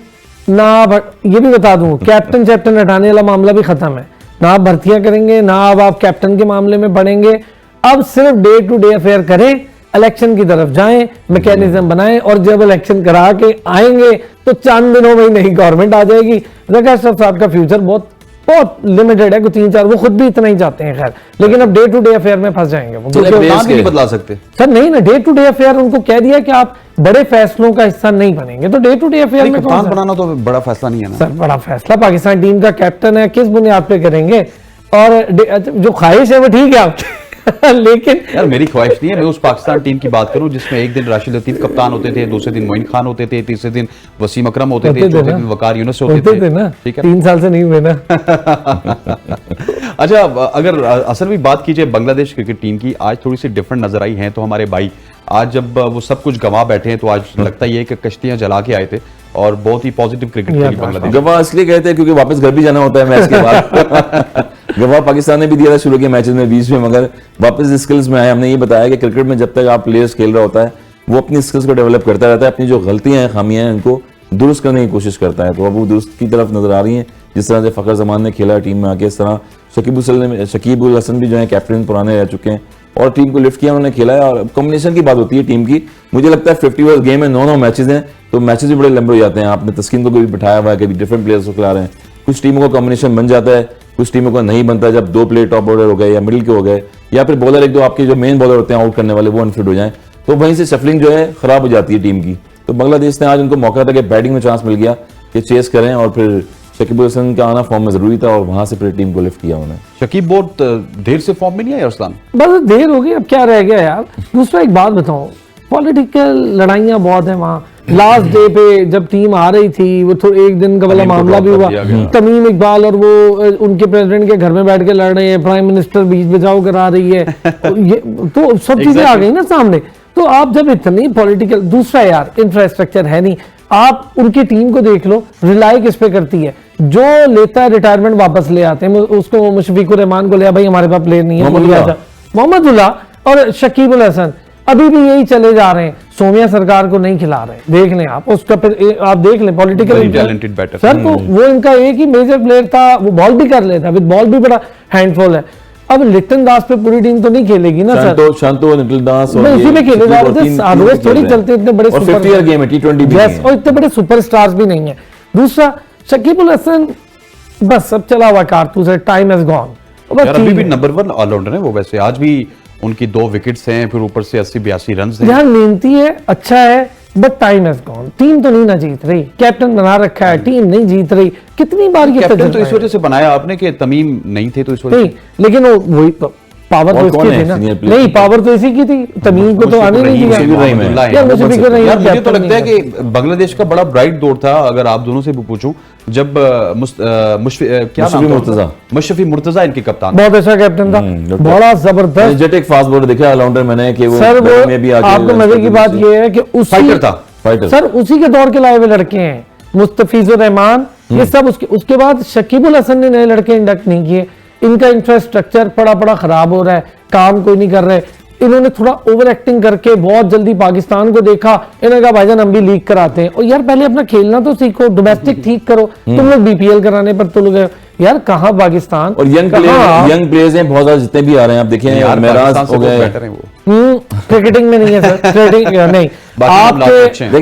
ना, ये भी बता दूं कैप्टन हटाने वाला मामला भी खत्म है, ना आप भर्तियां करेंगे, ना अब आप कैप्टन के मामले में बढ़ेंगे। अब सिर्फ डे टू डे अफेयर करें, इलेक्शन की तरफ जाएं, मैकेनिज्म बनाएं, और जब इलेक्शन करा के आएंगे तो चंद दिनों में ही नई गवर्नमेंट आ जाएगी। रज़ा अशरफ साहब का फ्यूचर बहुत लिमिटेड है, 3-4, वो खुद भी इतना ही चाहते हैं खैर, लेकिन अब डे टू डे अफेयर में फंस जाएंगे वो, नहीं बदला सकते सर। नहीं ना, डे टू डे अफेयर उनको कह दिया कि आप बड़े फैसलों का हिस्सा नहीं बनेंगे, तो डे टू डे अफेयर में कप्तान बनाना तो बड़ा फैसला नहीं है ना सर। बड़ा फैसला, पाकिस्तान टीम का कैप्टन है, किस बुनियाद पे करेंगे? और जो ख्वाहिश है वो ठीक है आपकी लेकिन यार मेरी ख्वाहिश नहीं है, मैं उस पाकिस्तान टीम की बात करूं जिसमें एक दिन राशिद लतीफ कप्तान होते थे, दूसरे दिन मोइन खान होते थे, तीसरे दिन वसीम अकरम होते थे, चौथे दिन वकार यूनुस होते थे ना। ठीक है, 3 साल से नहीं हुए ना अच्छा, अगर असल में बात कीजिए बांग्लादेश क्रिकेट टीम की, आज थोड़ी सी डिफरेंट नजर आई है। तो हमारे भाई आज जब वो सब कुछ गंवा बैठे हैं, तो आज लगता ही है कि कश्तियां जला के आए थे और बहुत ही पॉजिटिव क्रिकेट खेली बांग्लादेश। गवा इसलिए कहते हैं क्योंकि वापस घर भी जाना होता है मैच के बाद गवा पाकिस्तान ने भी दिया था शुरू के मैचेस में बीच में, मगर वापस स्किल्स में आए। हमने ये बताया कि क्रिकेट में जब तक आप प्लेयर्स खेल रहा होता है, वो अपनी स्किल्स को डेवलप करता रहता है, अपनी जो गलतियां हैं, खामियां हैं, उनको दुरुस्त करने की कोशिश करता है। तो अब वो दुरुस्त की तरफ नजर आ रही हैं, जिस तरह से फ़खर जमान ने खेला टीम में आके, इस तरह शकीब उल हसन भी जो है कैप्टन पुराने रह चुके हैं और टीम को लिफ्ट किया, उन्होंने खेला है। और कॉम्बिनेशन की बात होती है टीम की, मुझे लगता है 50 ओवर गेम में 9 मैचेस हैं, तो मैचेस भी बड़े लंबे हो जाते हैं। आपने तस्कीन को भी बिठाया हुआ है, कभी डिफरेंट प्लेयर्स को खिला रहे हैं, कुछ टीमों का कॉम्बिनेशन बन जाता है, कुछ टीमों का नहीं बनता, जब 2 प्लेयर टॉप ऑर्डर हो गए या मिडिल के हो गए, या फिर बॉलर 1-2 आपके जो मेन बॉलर होते हैं आउट करने वाले वो अनफिट हो जाएं, तो वहीं से शफलिंग जो है खराब हो जाती है टीम की। तो बांग्लादेश ने आज उनको मौका था कि बैटिंग में चांस मिल गया कि चेस करें, और फिर शकीब उल हसन का आना फॉर्म में जरूरी था और वहां से फिर टीम को लिफ्ट किया उन्होंने। शकीब बहुत देर से फॉर्म में नहीं आया अरसलान, बस देर हो गई, अब क्या रह गया यार। दूसरा एक बात बताऊं, पॉलिटिकल लड़ाइयां बहुत है वहां। लास्ट डे पे जब टीम आ रही थी, वो तो एक दिन का वाला मामला भी हुआ, तमीम इकबाल और वो उनके प्रेसिडेंट के घर में बैठ के लड़ रहे हैं, प्राइम मिनिस्टर बीच बचाव करा रही है, तो सब चीजें आ गई ना सामने। तो आप जब इतनी पॉलिटिकल, दूसरा यार इंफ्रास्ट्रक्चर है नहीं, आप उनकी टीम को देख लो, रिलाई किस पे करती है, जो लेता है रिटायरमेंट वापस ले आते हैं। उसको मुशफिकुर रहमान को लिया, भाई हमारे पास प्लेयर नहीं है, मोहम्मदुल्लाह और शकीब उल हसन अभी भी यही चले जा रहे हैं, सोमिया सरकार को नहीं खिला रहे। देख लें आप उसका, फिर आप देख लें पॉलिटिकल टैलेंटेड बैटर सर, तो वो इनका एक ही मेजर प्लेयर था, वो बॉल भी कर लेता, विद बॉल भी बड़ा हैंडफुल है। अब लिटन दास पे पूरी टीम तो नहीं खेलेगी ना सर, शांतो लिटन दास और इसी में खेले जा रहे थे, रोज थोड़ी चलते इतने बड़े और 50 ईयर गेम है, T20 भी है और इतने बड़े सुपरस्टार्स भी नहीं है। दूसरा शकीब उल हसन बस अब चला हुआ कारतूस है, टाइम हैज गॉन। अभी भी नंबर 1 ऑलराउंडर है वो, वैसे आज भी उनकी 2 विकेट्स हैं, फिर ऊपर से 80-82 रन हैं। यार मेहनती है, अच्छा है, but time has gone. Team तो नहीं ना जीत रही, कैप्टन बना रखा है, टीम नहीं जीत रही। कितनी बार ये कैप्टन तो इस वजह से बनाया आपने कि तमीम नहीं थे, तो इस वजह नहीं, लेकिन वो वही पावर तो इसकी थी ना, नहीं पावर तो इसी की थी, तमीम को तो आने नहीं दिया। मुझे तो लगता है कि बांग्लादेश का बड़ा ब्राइट दौर था, अगर आप दोनों से भी पूछूं, जब मुशफी मुर्तजा इनके कप्तान, बहुत अच्छा कैप्टन था, बड़ा जबरदस्त जेटिक फास्ट बॉलर देखा ऑलराउंडर मैंने कि वो सर, वो आपको मजे की बात ये है कि फाइटर था, सर उसी के दौर के लाए हुए लड़के हैं, मुस्तफिजुर रहमान, ये सब उसके बाद शकीबुल हसन ने नए लड़के इंडक्ट नहीं किए, इनका इंफ्रास्ट्रक्चर पड़ा खराब हो रहा है, काम कोई नहीं कर रहे, इन्होंने थोड़ा ओवर एक्टिंग करके बहुत जल्दी पाकिस्तान को देखा, इन्होंने कहा भाईजान हम भी लीग कराते हैं। और यार पहले अपना खेलना तो सीखो, डोमेस्टिक ठीक करो, तुम लोग बीपीएल कराने पर तुल गए यार, कहाँ पाकिस्तान और यंग प्लेयर्स हैं बहुत ज्यादा जितने भी आ रहे हैं, आप देखें मेराज हो गए, क्रिकेटिंग में नहीं है सर, क्रिकेटिंग नहीं,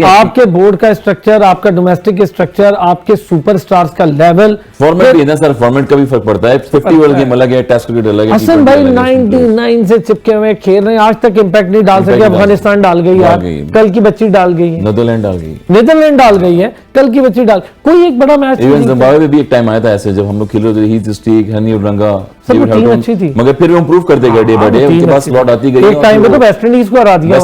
आपके बोर्ड का स्ट्रक्चर, आपका डोमेस्टिक स्ट्रक्चर, आपके सुपरस्टार्स का लेवल, फॉर्मेट भी है ना सर, फॉर्मेट का भी फर्क पड़ता है, 50 ओवर गेम अलग है, टेस्ट क्रिकेट अलग है। हसन भाई 99 से चिपके हुए खेल रहे हैं, आज तक इंपैक्ट नहीं डाल सके। अफगानिस्तान डाल गई यार, कल की बच्ची डाल गई है, नीदरलैंड डाल गई है, कल की बच्ची डाल, कोई एक बड़ा मैच जिम्बाब्वे में भी एक टाइम आया था ऐसे, जब हम लोग खेल रहे थे, हीथ स्टीक, हनी उडरंगा, टीम अच्छी थी, मगर फिर वो इंप्रूव करते गए डे बाय डे, उनके पास स्लॉट आती गई, एक टाइम पे तो वेस्ट इंडीज को हरा दिया,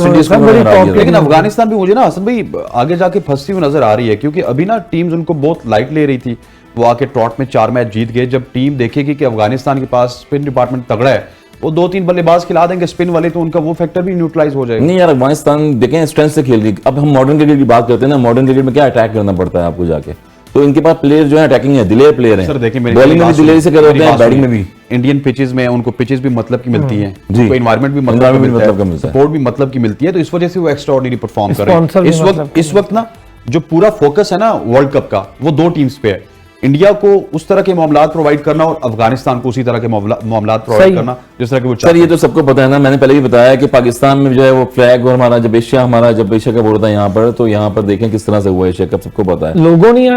लेकिन अफगानिस्तान भी मुझे ना हसन भाई आगे जाके फंसती हुई नजर आ रही है, क्योंकि अभी ना टीम्स उनको बहुत लाइट ले रही थी, वो आके ट्रॉट में 4 मैच जीत गए। जब टीम देखेगी कि अफगानिस्तान के पास स्पिन डिपार्टमेंट तगड़ा है, वो 2-3 बल्लेबाज खिला देंगे स्पिन वाले, तो उनका वो फैक्टर भी न्यूट्रलाइज हो जाएगा। नहीं यार, अफगानिस्तान देखें स्ट्रेंथ से खेल रही। अब हम मॉडर्न क्रिकेट की बात करते हैं ना, मॉडर्न क्रिकेट में क्या अटैक करना पड़ता है आपको जाके, तो इनके पास प्लेयर जो है अटैकिंग है, दिलेर प्लेयर है, सर देखिए बॉलिंग में भी दिलेर से कर रहे हैं, बैटिंग में भी। इंडियन पिचेस में उनको पिचेस भी मतलब की मिलती हैं, उनको एनवायरनमेंट भी मतलब का मिलता है, सपोर्ट भी मतलब की मिलती है, तो इस वजह से वो एक्स्ट्राऑर्डिनरी परफॉर्म कर रहे हैं। इस वक्त ना जो पूरा फोकस है ना वर्ल्ड कप का, वो 2 टीम्स पे है, इंडिया को उस तरह के मामलात प्रोवाइड करना और अफगानिस्तान को उसी तरह के मामलात प्रोवाइड करना जिस तरह के वो। सर ये तो सबको पता है ना, मैंने पहले भी बताया कि पाकिस्तान में जो है वो फ्लैग और हमारा जब एशिया कप होता है यहाँ पर, तो यहाँ पर देखें किस तरह से हुआ एशिया कप, सबको पता है, लोगों नहीं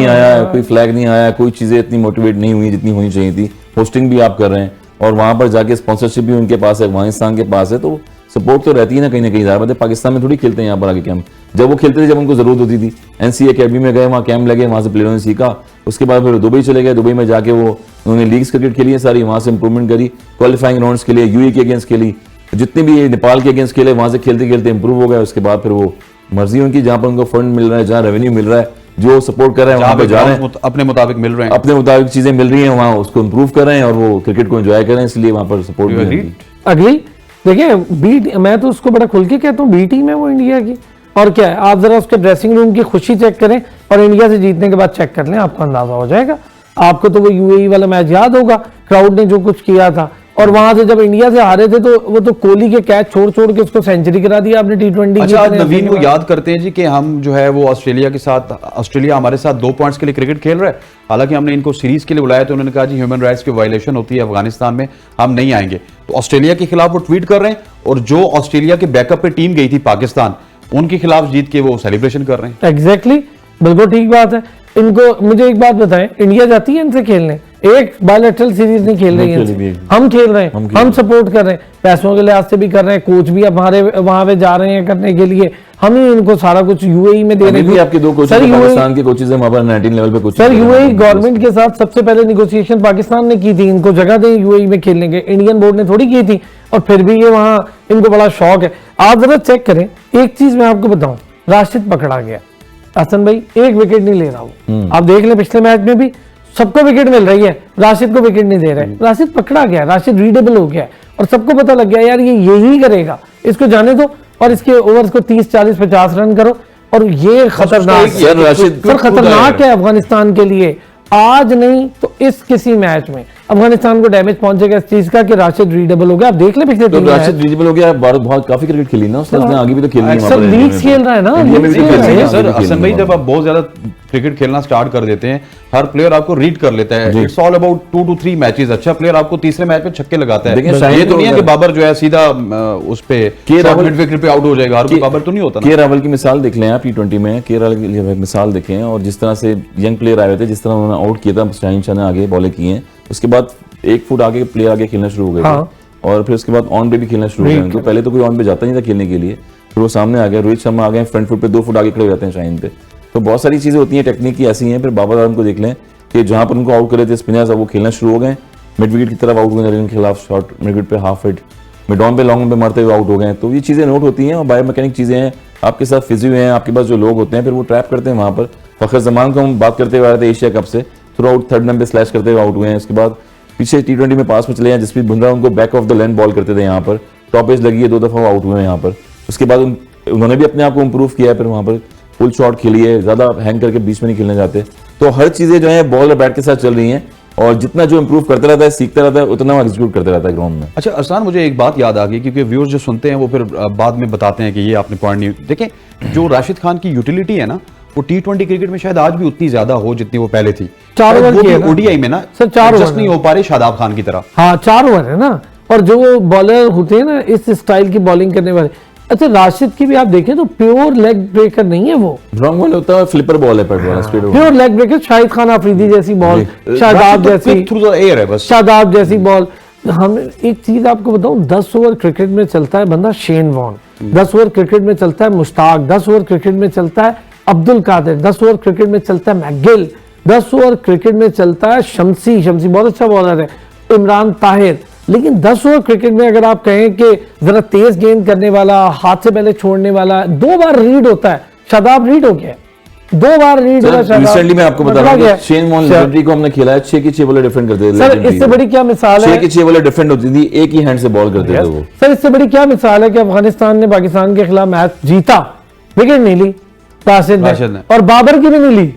आया, कोई फ्लैग नहीं आया, कोई चीजें इतनी मोटिवेट नहीं हुई जितनी होनी चाहिए थी। होस्टिंग भी आप कर रहे हैं और वहां पर जाके स्पॉन्सरशिप भी उनके पास है, अफगानिस्तान के पास है, तो सपोर्ट तो रहती है ना कहीं ना कहीं। ज़्यादा पाकिस्तान में थोड़ी खेलते हैं यहाँ पर आगे कैंप, जब वो खेलते थे जब उनको जरूरत होती थी, एनसीए अकेडमी में गए, वहाँ कैंप लगे, वहाँ से प्लेयरों ने सीखा, उसके बाद फिर दुबई चले गए, दुबई में जाके वो उन्होंने लीग्स क्रिकेट खेली है सारी, वहाँ से इंप्रूवमेंट करी, क्वालिफाइंग राउंड्स के लिए यूएई के अगेंस्ट खेली, जितने भी नेपाल के अगेंस्ट खेले, वहाँ से खेलते खेलते इंप्रूव हो गए। उसके बाद फिर वो मर्जी उनकी, जहाँ पर उनको फंड मिल रहा है, जहाँ रेवेन्यू मिल रहा है, जो सपोर्ट कर रहे हैं वहाँ पे जा रहे हैं, अपने मुताबिक मिल रहे हैं, अपने मुताबिक चीजें मिल रही हैं, वहाँ उसको इंप्रूव कर रहे हैं और वो क्रिकेट को एंजॉय कर रहे हैं, इसलिए वहाँ पर सपोर्ट भी है। अगली देखिए बी, मैं तो उसको बड़ा खुल के कहता हूँ, बी टीम है वो इंडिया की, और क्या है, आप जरा उसके ड्रेसिंग रूम की खुशी चेक करें और इंडिया से जीतने के बाद चेक कर लें, आपको अंदाजा हो जाएगा। आपको तो वो यूएई वाला मैच याद होगा, क्राउड ने जो कुछ किया था, और वहां से जब इंडिया से हारे थे तो वो तो कोहली के कैच छोड़ के उसको सेंचुरी करा दिया आपने T20। अच्छा, नवीन को याद करते हैं जी कि हम जो है वो ऑस्ट्रेलिया हमारे साथ 2 पॉइंट्स के लिए क्रिकेट खेल रहा है, हालांकि हमने इनको सीरीज के लिए बुलाया तो उन्होंने कहा जी ह्यूमन राइट्स की वायलेशन होती है अफगानिस्तान में, हम नहीं आएंगे। तो ऑस्ट्रेलिया के खिलाफ वो ट्वीट कर रहे हैं, और जो ऑस्ट्रेलिया के बैकअप पे टीम गई थी पाकिस्तान, उनके खिलाफ जीत के वो सेलिब्रेशन कर रहे हैं। एग्जैक्टली, बिल्कुल ठीक बात है। इनको मुझे एक बात बताएं, इंडिया जाती है इनसे खेलने, एक बायलैटरल सीरीज नहीं खेल रही है, हम खेल रहे हैं, हम सपोर्ट कर रहे हैं, पैसों के लिहाज से भी कर रहे हैं, कोच भी हमारे वहां पे जा रहे हैं करने के लिए, हम ही इनको सारा कुछ यूएई में दे रहे हैं। आपके 2 कोच पाकिस्तान के कोचेस हैं, वहां पर 19 लेवल पे कोच। सर यूएई गवर्नमेंट के साथ सबसे पहले नेगोशिएशन पाकिस्तान ने की थी, इनको जगह दें यूएई में खेलने के, इंडियन बोर्ड ने थोड़ी की थी, और फिर भी ये वहां इनको बड़ा शौक है। आप जरा चेक करें, एक चीज मैं आपको बताऊं, राशिद पकड़ा गया, हसन भाई 1 विकेट नहीं ले रहा हूं, आप देख ले पिछले मैच में भी सबको विकेट मिल रही है, राशिद को विकेट नहीं दे रहे, राशिद पकड़ा गया, राशिद रीडेबल हो गया, और सबको पता लग गया यार ये यही करेगा, इसको जाने दो और इसके ओवर्स को 30, 40, 50 रन करो, और ये खतरनाक सर खतरनाक है अफगानिस्तान के लिए। आज नहीं तो इस किसी मैच में अफगानिस्तान को डैमेज पहुंचेगा इस चीज का कि राशिद रीडेबल हो गया। आप देख ले पिछले तो राशिद रीडेबल हो गया, भारत बहुत काफी क्रिकेट खेली ना उसने, आगे भी तो खेलनी है, सर लीग्स खेल रहा है ना सर। हसन भाई जब आप बहुत ज्यादा क्रिकेट खेलना स्टार्ट कर देते हैं, हर प्लेयर आपको रीड कर लेता है, it's all about 2 to 3 matches. अच्छा प्लेयर आपको तीसरे मैच में छक्के लगाता है, ये तो नहीं है कि बाबर जो है सीधा उस पे मिड विकेट पे आउट हो जाएगा, हर कोई बाबर तो नहीं होता। के रावल की मिसाल देख लें आप T20 में, के रावल की मिसाल देखें, और जिस तरह से यंग प्लेयर आए थे, जिस तरह उन्होंने आउट किया था, शाहीन शाह ने आगे बॉलें की हैं, उसके बाद 1 फुट आगे प्लेयर आगे खेलना शुरू हो गए थे, और फिर उसके बाद ऑन पे भी खेलना शुरू हो गए। तो पहले तो कोई ऑन पे जाता नहीं था खेलने के लिए, फिर वो सामने आ गया, रोहित शर्मा आ गए फ्रंट फुट पे 2 फुट आगे खड़े हो जाते हैं शाहीन पे। तो बहुत सारी चीजें होती हैं टेक्निक की ऐसी हैं। फिर बाबर आजम को देख लें कि जहां पर उनको आउट करे थे स्पिनर्स, अब वो खेलना शुरू हो गए, मिड विकेट की तरफ आउट हो गए, के खिलाफ शॉर्ट मिड विकेट पे हाफ हिट, मिड ऑन पे लॉन्ग पे मारते हुए आउट हो गए। तो ये चीजें नोट होती हैं, और बायो मैकेनिक चीजें हैं, आपके साथ फिजियो हैं, आपके पास जो लोग होते हैं, फिर वो ट्रैप करते हैं वहां पर। फखर जमान को हम बात करते हुए आए थे एशिया कप से, थ्रू आउट 3rd नंबर पे स्लैश करते हुए आउट हुए हैं। उसके बाद पीछे T20 में पास में चले हैं, जसप्रीत बुमराह उनको back of the lane ball करते थे, यहाँ पर टॉप एज लगी है, 2 दफा आउट हुए हैं यहाँ पर। उसके बाद उन्होंने भी अपने आप को इंप्रूव किया है, फिर वहाँ पर फुल शॉट खेलिए, ज्यादा हैंग करके बीच में नहीं खेलने जाते। तो हर चीजें जो है बॉल और बैट के साथ चल रही हैं, और जितना जो इंप्रूव करता रहता है, सीखता रहता है, उतना वो एग्जीक्यूट करता रहता है ग्राउंड में। अच्छा अरसलान, मुझे एक बात याद आ गई, क्योंकि व्यूअर्स जो सुनते हैं वो फिर बाद में बताते हैं कि ये आपने पॉइंट नहीं देखें। जो राशिद खान की यूटिलिटी है ना, वो T20 क्रिकेट में शायद आज भी उतनी ज्यादा हो जितनी वो पहले थी। 4 ओवर की है ना ओडीआई में ना सर, 4 जस्ट ओवर नहीं हो पा रही शादाब खान की तरह। हाँ 4 ओवर है ना, और जो बॉलर होते हैं ना इस स्टाइल की बॉलिंग करने वाले, अच्छा राशिद की भी आप देखें तो प्योर लेग ब्रेकर नहीं है वो, लॉन्ग बॉल होता है, फ्लिपर बॉल है, पेट वाला speed ball. Pure leg breaker. Shahid Khan Afridi जैसी बॉल, शादाब जैसी, थ्रू द एयर है बस। शादाब जैसी बॉल। हम एक चीज आपको बताऊं, 10 ओवर क्रिकेट में चलता है बंदा शेन वॉर्न, 10 ओवर क्रिकेट में चलता है मुश्ताक, 10 ओवर क्रिकेट में चलता है अब्दुल कादिर, 10 ओवर क्रिकेट में चलता है मैकगिल, 10 ओवर क्रिकेट में चलता है शमसी बहुत अच्छा बॉलर है, इमरान ताहिर। लेकिन 10 ओवर क्रिकेट में अगर आप कहें कि जरा तेज गेंद करने वाला, हाथ से पहले छोड़ने वाला, 2 बार रीड होता है, शादाब रीड हो गया, 2 बार रीड हुआ शादाब। रिसेंटली मैं आपको बता रहा हूं, शेन वॉर्न लेजेंडरी को हमने खेला है, 6 की 6 बॉलें डिफेंड करते थे सर। इससे बड़ी क्या मिसाल है, 6 की 6 बॉलें डिफेंड होती थी, एक ही हैंड से बॉल करते थे वो। सर इससे बड़ी क्या मिसाल है कि अफगानिस्तान ने पाकिस्तान के खिलाफ मैच जीता, विकेट नहीं ली राशिद ने, और बाबर की भी नहीं ली।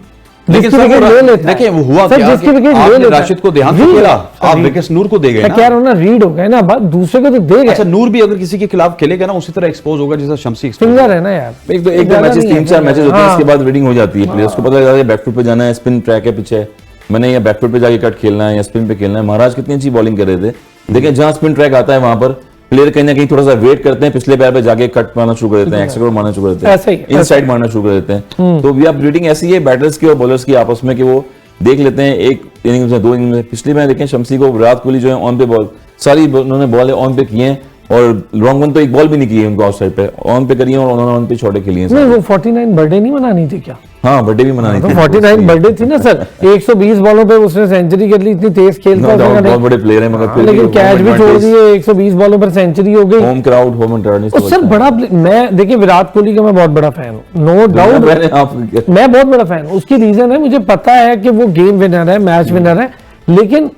लेकिन जिसकी विकेट ले लेता है, देखिए वो हुआ सर क्या जिसकी कि विकेट ले आपने लेता है, राशिद को ध्यान से खेला, आप विकेट नूर को दे गए मैं ना। कह रहा हूं ना, रीड हो गए ना, दूसरे को तो दे गए। अच्छा नूर भी अगर किसी के खिलाफ खेलेगा ना उसी तरह एक्सपोज होगा जैसा शमसी एक्सपोज फिंगर है ना यार, एक दो मैचेस, 3-4 मैचेस होते हैं, इसके बाद रीडिंग हो जाती है, प्लेयर्स को पता लगता है बैकफुट पे जाना है, स्पिन ट्रैक है पीछे, मैंने या बैकफुट पे जाके कट खेलना है या स्पिन पे खेलना है। महाराज कितनी अच्छी बॉलिंग कर रहे थे, देखिए जहां स्पिन ट्रैक आता है वहां पर प्लेयर कहीं ना कहीं थोड़ा सा वेट करते हैं, पिछले पैर पे जाके कट मारना शुरू कर देते हैं, एक्सट्रा मारना शुरू कर देते हैं, इनसाइड मारना शुरू कर देते हैं। तो भी आप रीडिंग ऐसी है बैटर्स की और बॉलर्स की आपस में कि वो देख लेते हैं एक इनिंग्स में, 2 इनिंग्स में। पिछली मैच देखें शमसी को, विराट कोहली जो है ऑन पे बॉल, सारी उन्होंने बॉल ऑन पे किए हैं, और लॉन्ग वन तो एक बॉल भी नहीं की है उनको आउट साइड पे, ऑन पे करी है, और उन्होंने ऑन पे छोटे खेली हैं। नहीं वो 49 बर्थडे नहीं मनानी थी क्या? हाँ बर्थडे भी मनानी तो थी, 49 बर्थडे थी ना सर, 120 बॉलों पे उसने सेंचुरी कर ली, इतनी तेज खेलता है, बहुत बड़े प्लेयर है, मगर लेकिन कैच भी छोड़ दिए, 120 बॉलों पर सेंचुरी हो गई। Home crowd, home entertainment. और सर बड़ा मैं देखिए विराट कोहली का मैं बहुत बड़ा फैन हूँ, नो डाउट, मैं बहुत बड़ा फैन हूँ। उसकी रीजन है, मुझे पता है कि वो गेम विनर है, मैच विनर है, लेकिन